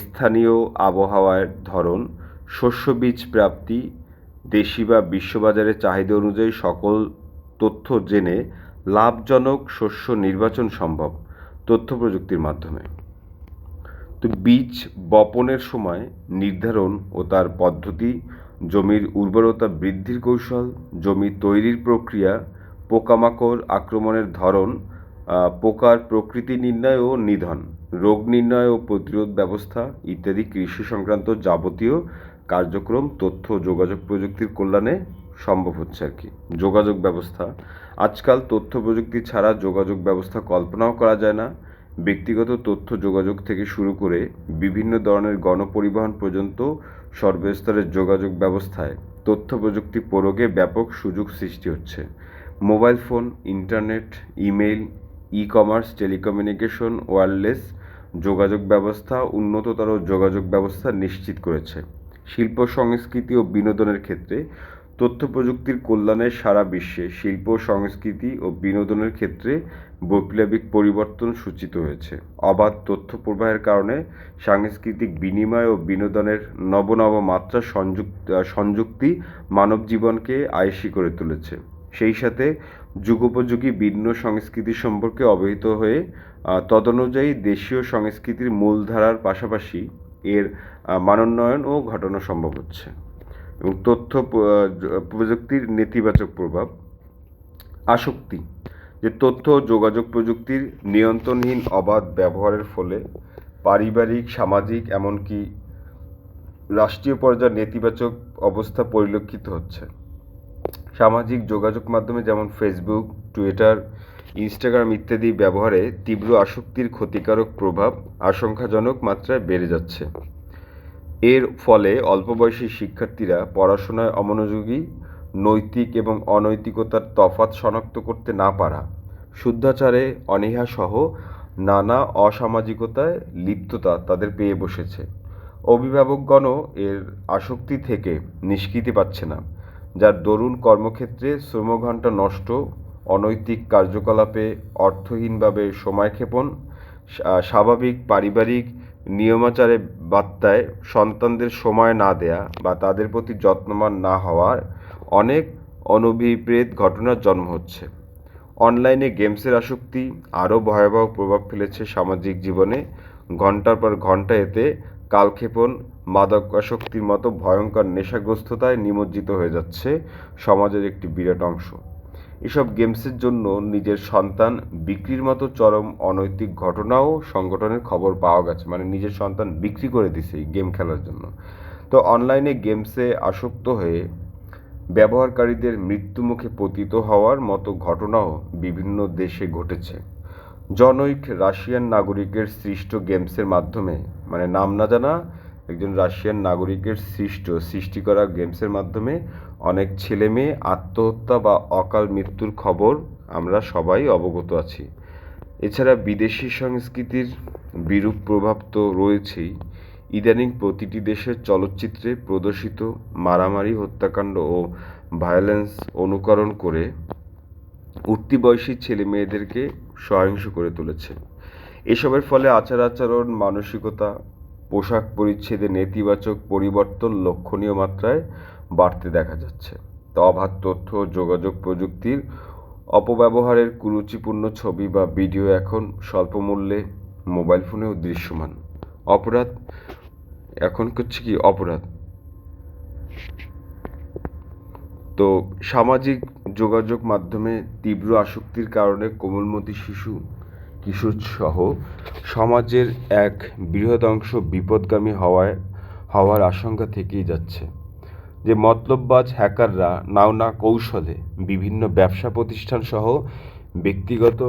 স্থানীয় আবহাওয়ার ধরন, শস্য বীজ প্রাপ্তি, দেশি বা বিশ্ববাজারের চাহিদা অনুযায়ী সকল তথ্য জেনে লাভজনক শস্য নির্বাচন সম্ভব তথ্য প্রযুক্তির মাধ্যমে। তো বীজ বপনের সময় নির্ধারণ ও তার পদ্ধতি, জমির উর্বরতা বৃদ্ধির কৌশল, জমি তৈরির প্রক্রিয়া, পোকামাকড় আক্রমণের ধরন, পোকার প্রকৃতি নির্ণয় ও নিধন, রোগ নির্ণয় ও প্রতিরোধ ব্যবস্থা ইত্যাদি কৃষি সংক্রান্ত যাবতীয় কার্যক্রম তথ্য ও যোগাযোগ প্রযুক্তির কল্যাণে সম্ভব হচ্ছে আর কি। যোগাযোগ ব্যবস্থা, আজকাল তথ্য প্রযুক্তি ছাড়া যোগাযোগ ব্যবস্থা কল্পনাও করা যায় না। ব্যক্তিগত তথ্য যোগাযোগ থেকে শুরু করে বিভিন্ন ধরনের গণপরিবহন পর্যন্ত সর্বস্তরের যোগাযোগ ব্যবস্থায় তথ্য প্রযুক্তি প্রয়োগে ব্যাপক সুযোগ সৃষ্টি হচ্ছে। Mobile phone, internet, email, e-commerce, telecommunication, wireless যোগাযোগ ব্যবস্থা উন্নততর যোগাযোগ ব্যবস্থা নিশ্চিত করেছে। শিল্প সংস্কৃতি ও বিনোদনের ক্ষেত্রে তথ্য প্রযুক্তির কল্যাণে সারা বিশ্বে শিল্প, সংস্কৃতি ও বিনোদনের ক্ষেত্রে বৈপ্লবিক পরিবর্তন সূচিত হয়েছে। অবাধ তথ্য প্রবাহের কারণে সাংস্কৃতিক বিনিময় ও বিনোদনের নব নব মাত্রা সংযুক্তি মানব জীবনকে আয়েশি করে তুলেছে। সেই সাথে যুগোপযোগী ভিন্ন সংস্কৃতি সম্পর্কে অবহিত হয়ে তদনুযায়ী দেশীয় সংস্কৃতির মূলধারার পাশাপাশি এর মানোন্নয়নও ঘটানো সম্ভব হচ্ছে। এবং তথ্য প্রযুক্তির নেতিবাচক প্রভাব, আসক্তি, যে তথ্য ও যোগাযোগ প্রযুক্তির নিয়ন্ত্রণহীন অবাধ ব্যবহারের ফলে পারিবারিক, সামাজিক, এমনকি রাষ্ট্রীয় পর্যায়ে নেতিবাচক অবস্থা পরিলক্ষিত হচ্ছে। সামাজিক যোগাযোগ মাধ্যমে যেমন ফেসবুক, টুইটার, ইনস্টাগ্রাম ইত্যাদি ব্যবহারে তীব্র আসক্তির ক্ষতিকারক প্রভাব আশঙ্কাজনক মাত্রায় বেড়ে যাচ্ছে। এর ফলে অল্প বয়সী শিক্ষার্থীরা পড়াশোনায় অমনোযোগী, নৈতিক এবং অনৈতিকতার তফাৎ শনাক্ত করতে না পারা, শুদ্ধাচারে অনীহাসহ নানা অসামাজিকতায় লিপ্ততা তাদের পেয়ে বসেছে। অভিভাবকগণও এর আসক্তি থেকে নিষ্কৃতি পাচ্ছে না, যার দরুন কর্মক্ষেত্রে শ্রমঘণ্টা নষ্ট, অনৈতিক কার্যকলাপে অর্থহীনভাবে সময়ক্ষেপণ, স্বাভাবিক পারিবারিক নিয়মাচারে বাত্যায় সন্তানদের সময় না দেয়া বা তাদের প্রতি যত্নবান না হওয়ার অনেক অনভিপ্রেত ঘটনার জন্ম হচ্ছে। অনলাইনে গেমসের আসক্তি আরও ভয়াবহ প্রভাব ফেলেছে সামাজিক জীবনে। ঘণ্টার পর ঘণ্টা এতে কালক্ষেপণ, মাদকাসক্তির মতো ভয়ঙ্কর নেশাগ্রস্ততায় নিমজ্জিত হয়ে যাচ্ছে সমাজের একটি বিরাট অংশ। এসব গেমসের জন্য নিজের সন্তান বিক্রির মতো চরম অনৈতিক ঘটনাও সংগঠনের খবর পাওয়া গেছে, মানে নিজের সন্তান বিক্রি করে দিছে এই গেম খেলার জন্য। তো অনলাইনে গেমসে আসক্ত হয়ে ব্যবহারকারীদের মৃত্যুমুখে পতিত হওয়ার মতো ঘটনাও বিভিন্ন দেশে ঘটেছে। জনৈক রাশিয়ান নাগরিকের সৃষ্ট গেমসের মাধ্যমে, মানে নাম না জানা একজন রাশিয়ান নাগরিকের সৃষ্টি করা গেমসের মাধ্যমে অনেক ছেলে মেয়ে আত্মহত্যা বা অকাল মৃত্যুর খবর আমরা সবাই অবগত আছি। এছাড়া বিদেশি সংস্কৃতির বিরূপ প্রভাব তো রয়েছেই। ইদানিং প্রতিটি দেশের চলচ্চিত্রে প্রদর্শিত মারামারি, হত্যাকাণ্ড ও ভায়োলেন্স অনুকরণ করে উঠতি বয়সী ছেলে মেয়েদেরকে সহিংস করে তুলেছে। এসবের ফলে আচার আচরণ, মানসিকতা, পোশাক পরিচ্ছদে নেতিবাচক পরিবর্তন লক্ষণীয় মাত্রায় বাড়তে দেখা যাচ্ছে। তো অবাধ তথ্য ও যোগাযোগ প্রযুক্তির অপব্যবহারের কুরুচিপূর্ণ ছবি বা ভিডিও এখন স্বল্প মূল্যে মোবাইল ফোনেও দৃশ্যমান। অপরাধ এখন হচ্ছে কি অপরাধ। তো সামাজিক যোগাযোগ মাধ্যমে তীব্র আসক্তির কারণে কোমলমতি শিশু, কিশোর সহ সমাজের এক বৃহৎ অংশ বিপথগামী হওয়ার আশঙ্কা থেকেই যাচ্ছে। যে মতলববাজ হ্যাকাররা নানা কৌশলে বিভিন্ন ব্যবসা প্রতিষ্ঠান সহ ব্যক্তিগত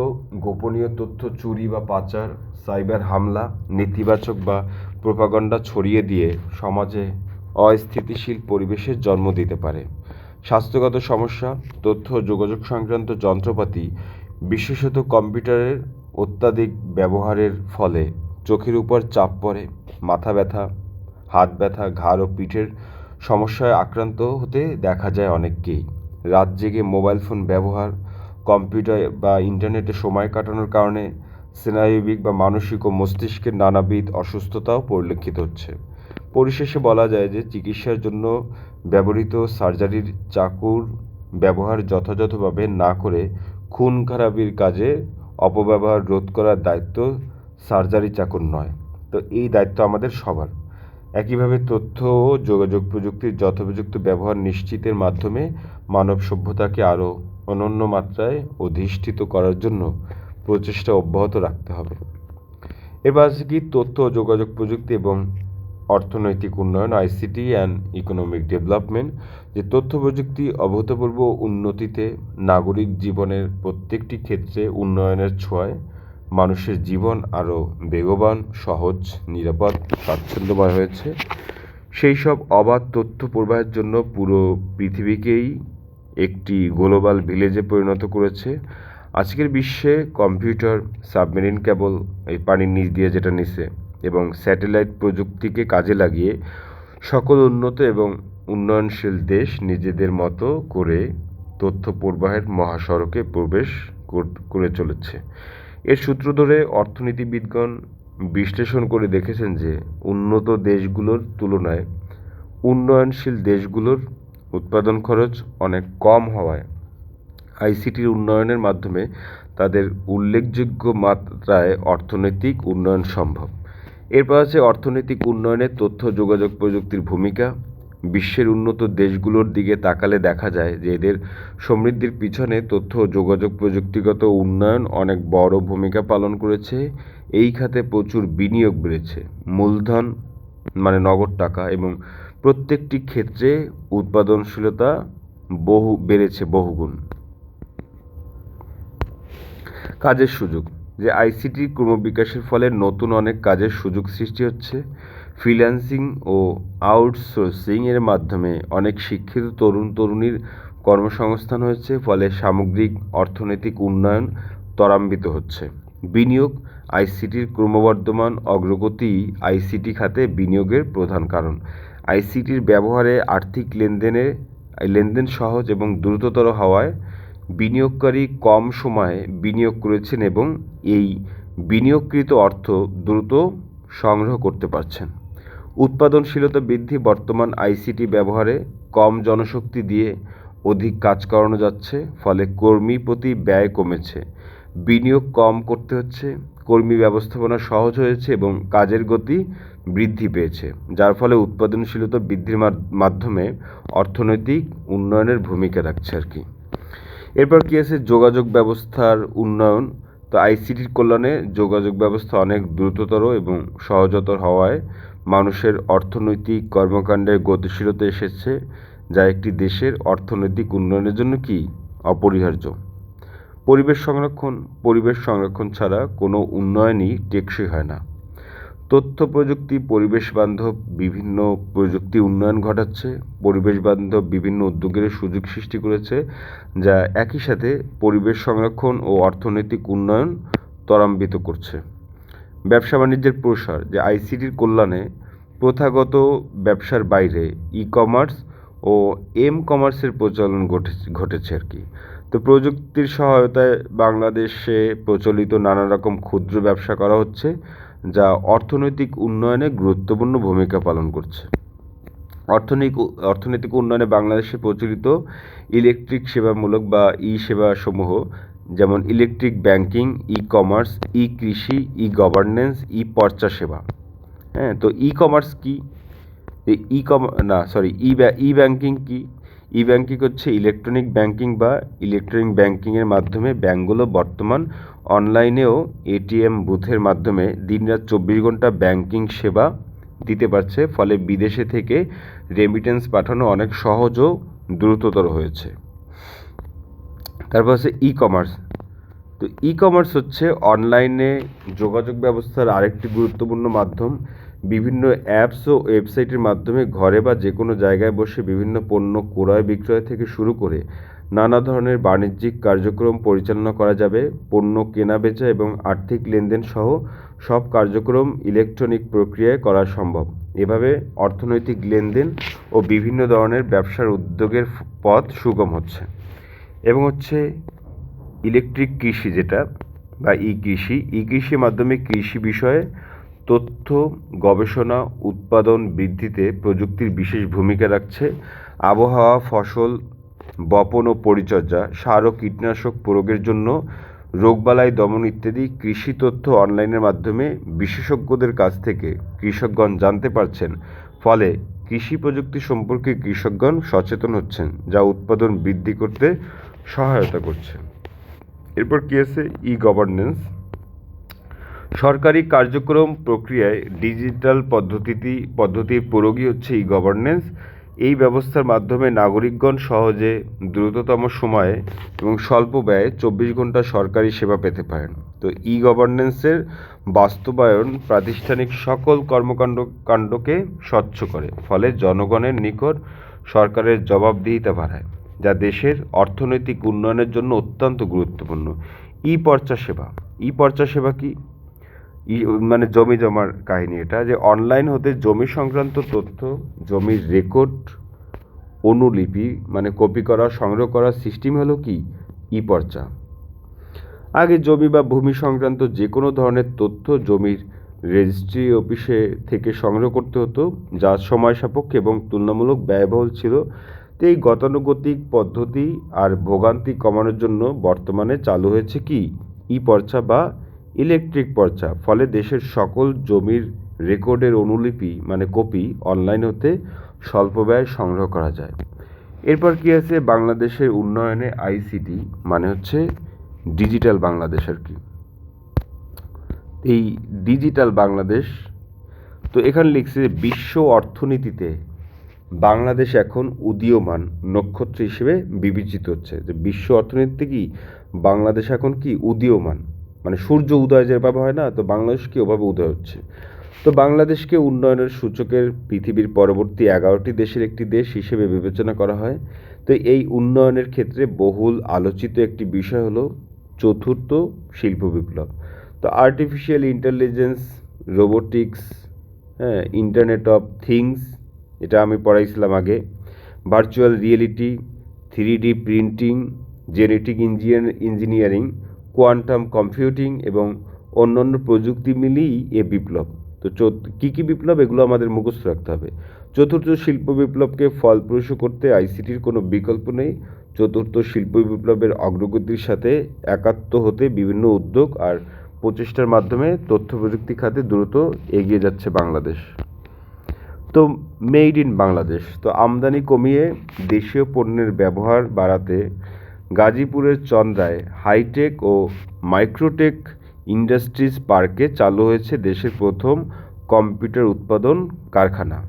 গোপনীয় তথ্য চুরি বা পাচার, সাইবার হামলা, নেতিবাচক বা প্রোপাগান্ডা ছড়িয়ে দিয়ে সমাজে অস্থিতিশীল পরিবেশের জন্ম দিতে পারে। স্বাস্থ্যগত সমস্যা, তথ্য ও যোগাযোগ সংক্রান্ত যন্ত্রপাতি, বিশেষত কম্পিউটারের অত্যাধিক ব্যবহারের ফলে চোখের উপর চাপ পড়ে, মাথা ব্যথা, হাত ব্যথা, ঘাড় ও পিঠের সমস্যায় আক্রান্ত হতে দেখা যায় অনেককেই। রাত জেগে মোবাইল ফোন ব্যবহার, কম্পিউটার বা ইন্টারনেটে সময় কাটানোর কারণে স্নায়বিক বা মানসিক ও মস্তিষ্কের নানাবিধ অসুস্থতাও পরিলক্ষিত হচ্ছে। পরিশেষে বলা যায় যে চিকিৎসার জন্য ব্যবহৃত সার্জারির চাকুর ব্যবহার যথাযথভাবে না করে খুন খারাপির কাজে অপব্যবহার রোধ করার দায়িত্ব সার্জারি চাকুর নয়। তো এই দায়িত্ব আমাদের সবার। একইভাবে তথ্য ও যোগাযোগ প্রযুক্তির যথোপযুক্ত ব্যবহার নিশ্চিতের মাধ্যমে মানব সভ্যতাকে আরও অনন্য মাত্রায় অধিষ্ঠিত করার জন্য প্রচেষ্টা অব্যাহত রাখতে হবে। এবার আছে কি তথ্য ও যোগাযোগ প্রযুক্তি এবং অর্থনৈতিক উন্নয়ন, আইসিটি অ্যান্ড ইকোনমিক ডেভেলপমেন্ট। যে তথ্য প্রযুক্তি অভূতপূর্ব উন্নতিতে নাগরিক জীবনের প্রত্যেকটি ক্ষেত্রে উন্নয়নের ছোঁয়ায় মানুষের জীবন আরও বেগবান, সহজ, নিরাপদ, স্বাচ্ছন্দ্যময় হয়েছে। সেই সব অবাধ তথ্য প্রবাহের জন্য পুরো পৃথিবীকেই একটি গ্লোবাল ভিলেজে পরিণত করেছে। আজকের বিশ্বে কম্পিউটার, সাবমেরিন কেবল, এই পানির নিচ দিয়ে যেটা নিছে, এবং স্যাটেলাইট প্রযুক্তিকে কাজে লাগিয়ে সকল উন্নত এবং উন্নয়নশীল দেশ নিজেদের মতো করে তথ্য প্রবাহের মহাসড়কে প্রবেশ করে চলেছে। এর সূত্র ধরে অর্থনীতিবিদগণ বিশ্লেষণ করে দেখেছেন যে উন্নত দেশগুলোর তুলনায় উন্নয়নশীল দেশগুলোর উৎপাদন খরচ অনেক কম হওয়ায় আইসিটির উন্নয়নের মাধ্যমে তাদের উল্লেখযোগ্য মাত্রায় অর্থনৈতিক উন্নয়ন সম্ভব। এরপর আছে অর্থনৈতিক উন্নয়নে তথ্য যোগাযোগ প্রযুক্তির ভূমিকা। বিশ্বের উন্নত দেশগুলোর দিকে তাকালে দেখা যায় যে এদের সমৃদ্ধির পিছনে তথ্য ও যোগাযোগ প্রযুক্তিগত উন্নয়ন অনেক বড় ভূমিকা পালন করেছে। এই খাতে প্রচুর বিনিয়োগ বেড়েছে, মূলধন মানে নগদ টাকা, এবং প্রত্যেকটি ক্ষেত্রে উৎপাদনশীলতা বেড়েছে বহুগুণ। কাজের সুযোগ, যে আইসিটির ক্রমবিকাশের ফলে নতুন অনেক কাজের সুযোগ সৃষ্টি হচ্ছে। ফ্রিল্যান্সিং ও আউটসোর্সিং এর মাধ্যমে অনেক শিক্ষিত তরুণীর কর্মসংস্থান হয়েছে, ফলে সামগ্রিক অর্থনৈতিক উন্নয়ন ত্বরান্বিত হচ্ছে। বিনিয়োগ, আইসিটির ক্রমবর্ধমান অগ্রগতি আইসিটি খাতে বিনিয়োগের প্রধান কারণ। আইসিটির ব্যবহারে আর্থিক লেনদেন সহজ এবং দ্রুততর হওয়ায় বিনিয়োগকারী কম সময়ে বিনিয়োগ করেছেন এবং এই বিনিয়োগকৃত অর্থ দ্রুত সংগ্রহ করতে পারছেন। উৎপাদনশীলতা বৃদ্ধি, বর্তমান আইসিটি ব্যবহারে কম জনশক্তি দিয়ে অধিক কাজ করানো যাচ্ছে, ফলে কর্মী প্রতি ব্যয় কমেছে। বিনিয়োগ কম করতে হচ্ছে, কর্মী ব্যবস্থাপনা সহজ হয়েছে এবং কাজের গতি বৃদ্ধি পেয়েছে, যার ফলে উৎপাদনশীলতা বৃদ্ধির মাধ্যমে অর্থনৈতিক উন্নয়নের ভূমিকা রাখছে আর কি। এরপর কী আছে, যোগাযোগ ব্যবস্থার উন্নয়ন। তো আইসিটির কল্যাণে যোগাযোগ ব্যবস্থা অনেক দ্রুততর এবং সহজতর হওয়ায় মানুষের অর্থনৈতিক কর্মকাণ্ডের গতিশীলতা এসেছে, যা একটি দেশের অর্থনৈতিক উন্নয়নের জন্য কি অপরিহার্য। পরিবেশ সংরক্ষণ ছাড়া কোনো উন্নয়নই টেকসই হয় না। তথ্য প্রযুক্তি পরিবেশ বান্ধব বিভিন্ন প্রযুক্তি উন্নয়ন ঘটাচ্ছে, পরিবেশ বান্ধব বিভিন্ন উদ্যোগের সুযোগ সৃষ্টি করেছে, যা একই সাথে পরিবেশ সংরক্ষণ ও অর্থনৈতিক উন্নয়ন ত্বরান্বিত করছে। ব্যবসা বাণিজ্যের প্রসার, যে আইসিটির কল্যাণে প্রথাগত ব্যবসার বাইরে ই কমার্স ও কমার্সের প্রচলন ঘটেছে আর কি। তো প্রযুক্তির সহায়তায় বাংলাদেশে প্রচলিত নানা রকম ক্ষুদ্র ব্যবসা করা হচ্ছে, যা অর্থনৈতিক উন্নয়নে গুরুত্বপূর্ণ ভূমিকা পালন করছে। অর্থনৈতিক উন্নয়নে বাংলাদেশে প্রচলিত ইলেকট্রিক সেবামূলক বা সেবা সমূহ, যেমন ইলেকট্রিক ব্যাংকিং, ই কমার্স, ই কৃষি, ই গভর্নেন্স, পর্চা সেবা। হ্যাঁ, তো ই কমার্স কি? ই ব্যাংকিং কি? ই ব্যাংকিং হচ্ছে ইলেকট্রনিক ব্যাংকিং বা ইলেকট্রনিক ব্যাংকিংয়ের মাধ্যমে ব্যাংকগুলো বর্তমান অনলাইনেও এটিএম বুথের মাধ্যমে দিনরাত 24 ঘন্টা ব্যাংকিং সেবা দিতে পারছে, ফলে বিদেশে থেকে রেমিটেন্স পাঠানো অনেক সহজ ও দ্রুততর হয়েছে। তারপর হচ্ছে ই কমার্স। তো ই কমার্স হচ্ছে অনলাইনে যোগাযোগ ব্যবস্থার আরেকটি গুরুত্বপূর্ণ মাধ্যম। বিভিন্ন অ্যাপস ও ওয়েবসাইটের মাধ্যমে ঘরে বা যে কোনো জায়গায় বসে বিভিন্ন পণ্য ক্রয় বিক্রয় থেকে শুরু করে নানা ধরনের বাণিজ্যিক কার্যক্রম পরিচালনা করা যাবে। পণ্য কেনা বেচা এবং আর্থিক লেনদেন সহ সব কার্যক্রম ইলেকট্রনিক প্রক্রিয়ায় করা সম্ভব। এভাবে অর্থনৈতিক লেনদেন ও বিভিন্ন ধরনের ব্যবসার উদ্যোগের পথ সুগম হচ্ছে। এবং হচ্ছে ইলেকট্রিক কৃষি, যেটা বা ই কৃষির মাধ্যমে কৃষি বিষয়ে তথ্য, গবেষণা, উৎপাদন বৃদ্ধিতে প্রযুক্তির বিশেষ ভূমিকা রাখছে। আবহাওয়া, ফসল বপন ও পরিচর্যা, সার ও কীটনাশক প্রয়োগের জন্য রোগবালাই দমন ইত্যাদি কৃষি তথ্য অনলাইনের মাধ্যমে বিশেষজ্ঞদের কাছ থেকে কৃষকগণ জানতে পারছেন, ফলে কৃষি প্রযুক্তি সম্পর্কে কৃষকগণ সচেতন হচ্ছেন, যা উৎপাদন বৃদ্ধি করতে সহায়তা করছে। এরপর কি আছে, ই গভর্নেন্স। সরকারি কার্যক্রম প্রক্রিয়ায় ডিজিটাল পদ্ধতির প্রয়োগই হচ্ছে ই গভর্নেন্স। এই ব্যবস্থার মাধ্যমে নাগরিকগণ সহজে, দ্রুততম সময়ে এবং স্বল্প ব্যয়ে 24 ঘন্টা সরকারি সেবা পেতে পারেন। তো ই গভর্নেন্সের বাস্তবায়ন প্রাতিষ্ঠানিক সকল কর্মকাণ্ডকে স্বচ্ছ করে, ফলে জনগণের নিকট সরকারের জবাবদিহিতা বাড়ায়, যা দেশের অর্থনৈতিক উন্নয়নের জন্য অত্যন্ত গুরুত্বপূর্ণ। ই পর্চা সেবা কি? মানে জমি জমার কাহিনী এটা, যে অনলাইন হতে জমি সংক্রান্ত তথ্য, জমির রেকর্ড অনুলিপি মানে কপি করা সংগ্রহ করার সিস্টেম হলো কি ই পর্চা। আগে জমি বা ভূমি সংক্রান্ত যে কোনো ধরনের তথ্য জমির রেজিস্ট্রি অফিসে থেকে সংগ্রহ করতে হতো, যা সময় সাপেক্ষ এবং তুলনামূলক ব্যয়বহুল ছিল। তো এই গতানুগতিক পদ্ধতি আর ভোগান্তি কমানোর জন্য বর্তমানে চালু হয়েছে কি ই পর্চা বা ইলেকট্রিক পর্চা। ফলে দেশের সকল জমির রেকর্ডের অনুলিপি মানে কপি অনলাইন হতে স্বল্প ব্যয়ে সংগ্রহ করা যায়। এরপর কি আছে বাংলাদেশের উন্নয়নে আইসিটি মানে হচ্ছে ডিজিটাল বাংলাদেশ আর কি। এই ডিজিটাল বাংলাদেশ, তো এখানে লিখছে যে বিশ্ব অর্থনীতিতে বাংলাদেশ এখন উদীয়মান নক্ষত্র হিসেবে বিবেচিত হচ্ছে। যে বিশ্ব অর্থনীতিতে কি বাংলাদেশ এখন কি উদীয়মান, মানে সূর্য উদয় যেভাবে হয় না, তো বাংলাদেশ কি ওভাবে উদয় হচ্ছে। তো বাংলাদেশকে উন্নয়নের সূচকের পৃথিবীর পরবর্তী 11টি দেশের একটি দেশ হিসেবে বিবেচনা করা হয়। তো এই উন্নয়নের ক্ষেত্রে বহুল আলোচিত একটি বিষয় হলো চতুর্থ শিল্প বিপ্লব। তো আর্টিফিশিয়াল ইন্টেলিজেন্স, রোবোটিক্স, হ্যাঁ, ইন্টারনেট অফ থিংস, এটা আমি পড়াইছিলাম আগে, virtual reality, 3D printing, genetic engineering, quantum computing এবং অন্যান্য প্রযুক্তি মিলিয়েই এ বিপ্লব। তো কী কী বিপ্লব এগুলো আমাদের মুখস্থ রাখতে হবে। চতুর্থ শিল্প বিপ্লবকে ফলপ্রসূ করতে আইসিটির কোনো বিকল্প নেই। চতুর্থ শিল্প বিপ্লবের অগ্রগতির সাথে একাত্ম হতে বিভিন্ন উদ্যোগ আর প্রচেষ্টার মাধ্যমে তথ্য প্রযুক্তি খাতে দ্রুত এগিয়ে যাচ্ছে বাংলাদেশ। তো মেড ইন বাংলাদেশ, তো আমদানি কমিয়ে দেশীয় পণ্যের ব্যবহার বাড়াতে গাজীপুরের চন্দ্রায় হাইটেক ও মাইক্রোটেক ইন্ডাস্ট্রিজ পার্কে চালু হয়েছে দেশের প্রথম কম্পিউটার উৎপাদন কারখানা।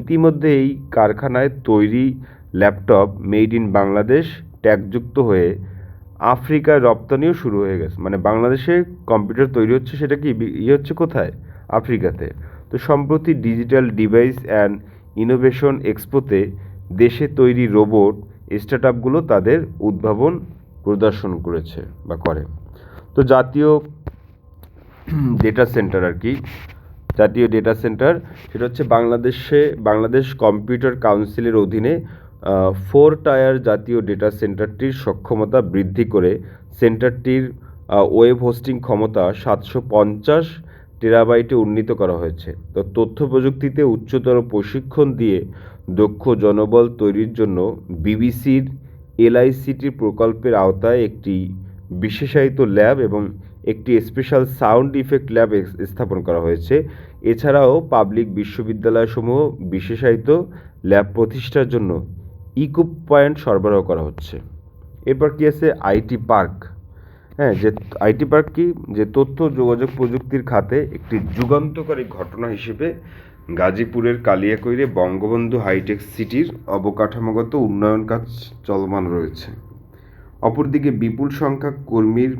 ইতিমধ্যে এই কারখানায় তৈরি ল্যাপটপ মেড ইন বাংলাদেশ ট্যাগযুক্ত হয়ে আফ্রিকায় রপ্তানিও শুরু হয়ে গেছে। মানে বাংলাদেশে কম্পিউটার তৈরি হচ্ছে, সেটা কি হচ্ছে কোথায়, আফ্রিকাতে। তো সম্প্রতি ডিজিটাল ডিভাইস অ্যান্ড ইনোভেশন এক্সপোতে দেশে তৈরি রোবট স্টার্টআপগুলো তাদের উদ্ভাবন প্রদর্শন করেছে বা করে। তো জাতীয় ডেটা সেন্টার আর কি, জাতীয় ডেটা সেন্টার সেটা হচ্ছে বাংলাদেশ কম্পিউটার কাউন্সিলের অধীনে 4 টায়ার জাতীয় ডেটা সেন্টারটির সক্ষমতা বৃদ্ধি করে সেন্টারটির ওয়েব হোস্টিং ক্ষমতা 750 টেরাবাইটে উন্নীত করা হয়েছে। তো তথ্য প্রযুক্তিতে উচ্চতর প্রশিক্ষণ দিয়ে দক্ষ জনবল তৈরির জন্য বিবিসির এলআইসিটি প্রকল্পের আওতায় একটি বিশেষায়িত ল্যাব এবং একটি স্পেশাল সাউন্ড ইফেক্ট ল্যাব স্থাপন করা হয়েছে। এছাড়াও পাবলিক বিশ্ববিদ্যালয়সমূহ বিশেষায়িত ল্যাব প্রতিষ্ঠার জন্য ইকুইপমেন্ট সরবরাহ করা হচ্ছে। এরপর কি আছে আইটি পার্ক। হ্যাঁ, যে আইটি পার্ক কি, যে তথ্য যোগাযোগ প্রযুক্তির খাতে একটি যুগান্তকারী ঘটনা হিসেবে গাজীপুরের কালিয়াকৈরে বঙ্গবন্ধু হাইটেক সিটির অবকাঠামোগত উন্নয়ন কাজ চলমান রয়েছে। অপরদিকে বিপুল সংখ্যক কর্মীর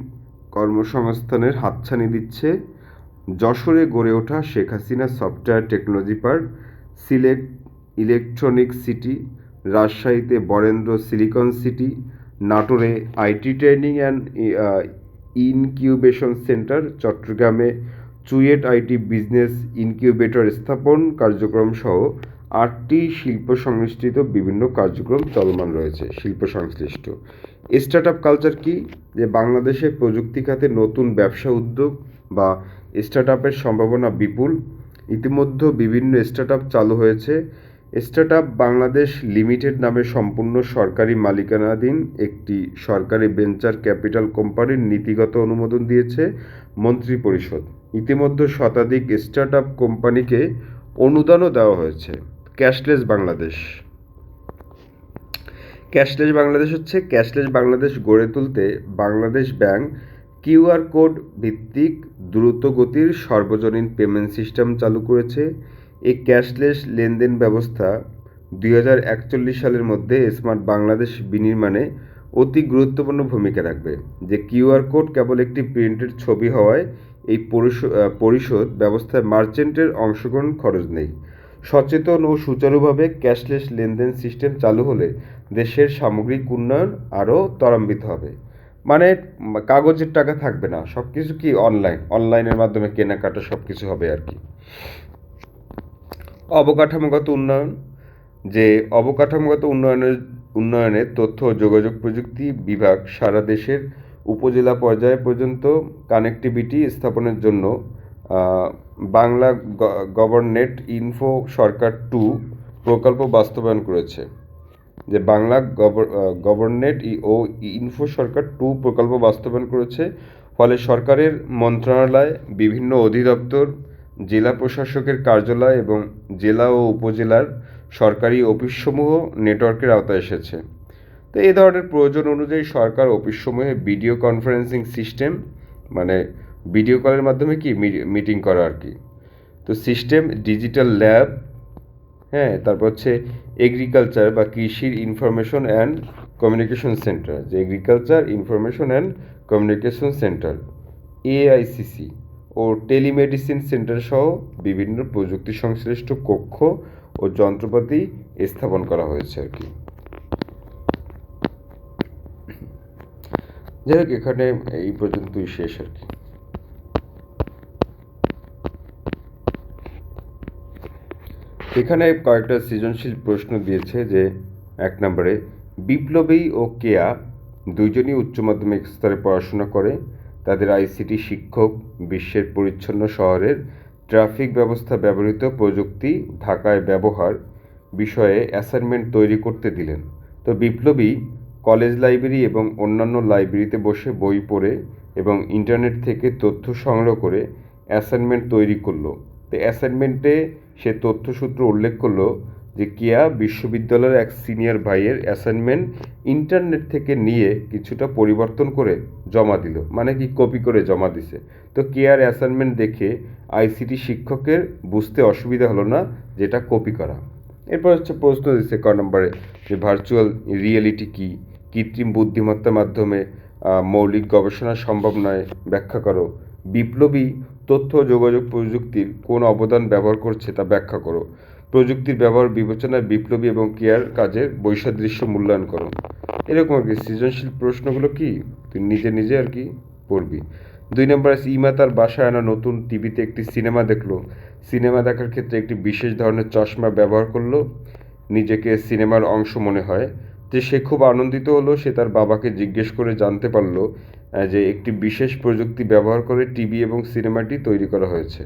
কর্মসংস্থানের হাতছানি দিচ্ছে যশোরে গড়ে ওঠা Sheikh Hasina software technology park, Sylhet electronic city, রাজশাহীতে বরেন্দ্র সিলিকন সিটি, নাটোরে IT training and incubation centre, চট্টগ্রামে চুয়েট আইটি বিজনেস ইনকিউবেটর স্থাপন কার্যক্রম সহ 8টি শিল্প সংশ্লিষ্ট বিভিন্ন কার্যক্রম চলমান রয়েছে। শিল্প সংশ্লিষ্ট স্টার্টআপ কালচার কি, যে বাংলাদেশে প্রযুক্তি খাতে নতুন ব্যবসা উদ্যোগ বা স্টার্টআপের সম্ভাবনা বিপুল। ইতিমধ্যে বিভিন্ন স্টার্টআপ চালু হয়েছে। স্টার্টআপ বাংলাদেশ লিমিটেড নামে সম্পূর্ণ সরকারি মালিকানাধীন একটি সরকারি ভেঞ্চার ক্যাপিটাল কোম্পানির নীতিগত অনুমোদন দিয়েছে মন্ত্রিপরিষদ। ইতিমধ্যে শতাধিক স্টার্টআপ কোম্পানিকে অনুদানও দেওয়া হয়েছে। ক্যাশলেস বাংলাদেশ ক্যাশলেস বাংলাদেশ গড়ে তুলতে বাংলাদেশ ব্যাংক কিউআর কোড ভিত্তিক দ্রুতগতির সর্বজনীন পেমেন্ট সিস্টেম চালু করেছে। এই ক্যাশলেস লেনদেন ব্যবস্থা 2041 সালের মধ্যে স্মার্ট বাংলাদেশ বিনির্মাণে অতি গুরুত্বপূর্ণ ভূমিকা রাখবে। যে কিউআর কোড কেবল একটি প্রিন্টের ছবি হওয়ায় এই পরিশোধ ব্যবস্থায় মার্চেন্টের অংশগ্রহণ খরচ নেই। সচেতন ও সুচারুভাবে ক্যাশলেস লেনদেন সিস্টেম চালু হলে দেশের সামগ্রিক উন্নয়ন আরও ত্বরান্বিত হবে। মানে কাগজের টাকা থাকবে না, সব কিছু কি অনলাইনের মাধ্যমে কেনাকাটা সব কিছু হবে আর কি। অবকাঠামোগত উন্নয়ন, যে অবকাঠামোগত উন্নয়নে তথ্য ও যোগাযোগ প্রযুক্তি বিভাগ সারা দেশের উপজেলা পর্যায় পর্যন্ত কানেক্টিভিটি স্থাপনের জন্য বাংলা গভর্নেট ইনফো সরকার 2 প্রকল্প বাস্তবায়ন করেছে। যে বাংলা গভর্নেট ও ইনফো সরকার 2 প্রকল্প বাস্তবায়ন করেছে। ফলে সরকারের মন্ত্রণালয়, বিভিন্ন অধিদপ্তর, জেলা প্রশাসকের কার্যালয় এবং জেলা ও উপজেলার সরকারি অফিসসমূহ নেটওয়ার্কের আওতায় এসেছে। তো এই ধরনের প্রয়োজন অনুযায়ী সরকার অফিসসমূহে ভিডিও কনফারেন্সিং সিস্টেম, মানে ভিডিও কলের মাধ্যমে কি মিটিং করা আর কি, তো সিস্টেম, ডিজিটাল ল্যাব, হ্যাঁ, তারপর হচ্ছে এগ্রিকালচার বা কৃষির ইনফরমেশন অ্যান্ড কমিউনিকেশন সেন্টার, যে agriculture information and communication centre AICC ও টেলিমেডিসিন সেন্টার সহ বিভিন্ন প্রযুক্তি সংশ্লিষ্ট কক্ষ ও যন্ত্রপাতি স্থাপন করা হয়েছে আর কি। যাই হোক, এখানে এই পর্যন্তই শেষ আর কি। এখানে কয়েকটা সৃজনশীল প্রশ্ন দিয়েছে যে 1 নম্বরে, বিপ্লবী ও কেয়া দুইজনই উচ্চ মাধ্যমিক স্তরে পড়াশোনা করে। তাদের আইসিটি শিক্ষক বিশ্বের পরিচ্ছন্ন শহরের ট্রাফিক ব্যবস্থা ব্যবহৃত প্রযুক্তি ঢাকায় ব্যবহার বিষয়ে অ্যাসাইনমেন্ট তৈরি করতে দিলেন। তো বিপ্লবী কলেজ লাইব্রেরি এবং অন্যান্য লাইব্রেরিতে বসে বই পড়ে এবং ইন্টারনেট থেকে তথ্য সংগ্রহ করে অ্যাসাইনমেন্ট তৈরি করলো। তো অ্যাসাইনমেন্টে সে তথ্যসূত্র উল্লেখ করলো যে কেয়া বিশ্ববিদ্যালয়ের এক সিনিয়র ভাইয়ের অ্যাসাইনমেন্ট ইন্টারনেট থেকে নিয়ে কিছুটা পরিবর্তন করে জমা দিল, মানে কি কপি করে জমা দিছে। তো কেয়ার অ্যাসাইনমেন্ট দেখে আইসিটি শিক্ষকের বুঝতে অসুবিধা হলো না যেটা কপি করা। এরপর হচ্ছে প্রশ্ন দিচ্ছে ক নম্বরে, যে ভার্চুয়াল রিয়েলিটি কি, কৃত্রিম বুদ্ধিমত্তার মাধ্যমে মৌলিক গবেষণা সম্ভব নয়, ব্যাখ্যা করো। বিপ্লবী তথ্য ও যোগাযোগ প্রযুক্তির কোন অবদান ব্যবহার করছে তা ব্যাখ্যা করো। প্রযুক্তির ব্যবহার বিবেচনায় বিপ্লবী এবং কেয়ার কাজের বৈসাদৃশ্য মূল্যায়ন করো। এরকম আর কি সৃজনশীল প্রশ্নগুলো কি তুই নিজে নিজে আর কি পড়বি। 2 নম্বর আছে, ইমা তার বাসায় আনা নতুন টিভিতে একটি সিনেমা দেখলো। সিনেমা দেখার ক্ষেত্রে একটি বিশেষ ধরনের চশমা ব্যবহার করলো। নিজেকে সিনেমার অংশ মনে হয়। যে সে খুব আনন্দিত হলো। সে তার বাবাকে জিজ্ঞেস করে জানতে পারলো যে একটি বিশেষ প্রযুক্তি ব্যবহার করে টিভি এবং সিনেমাটি তৈরি করা হয়েছে।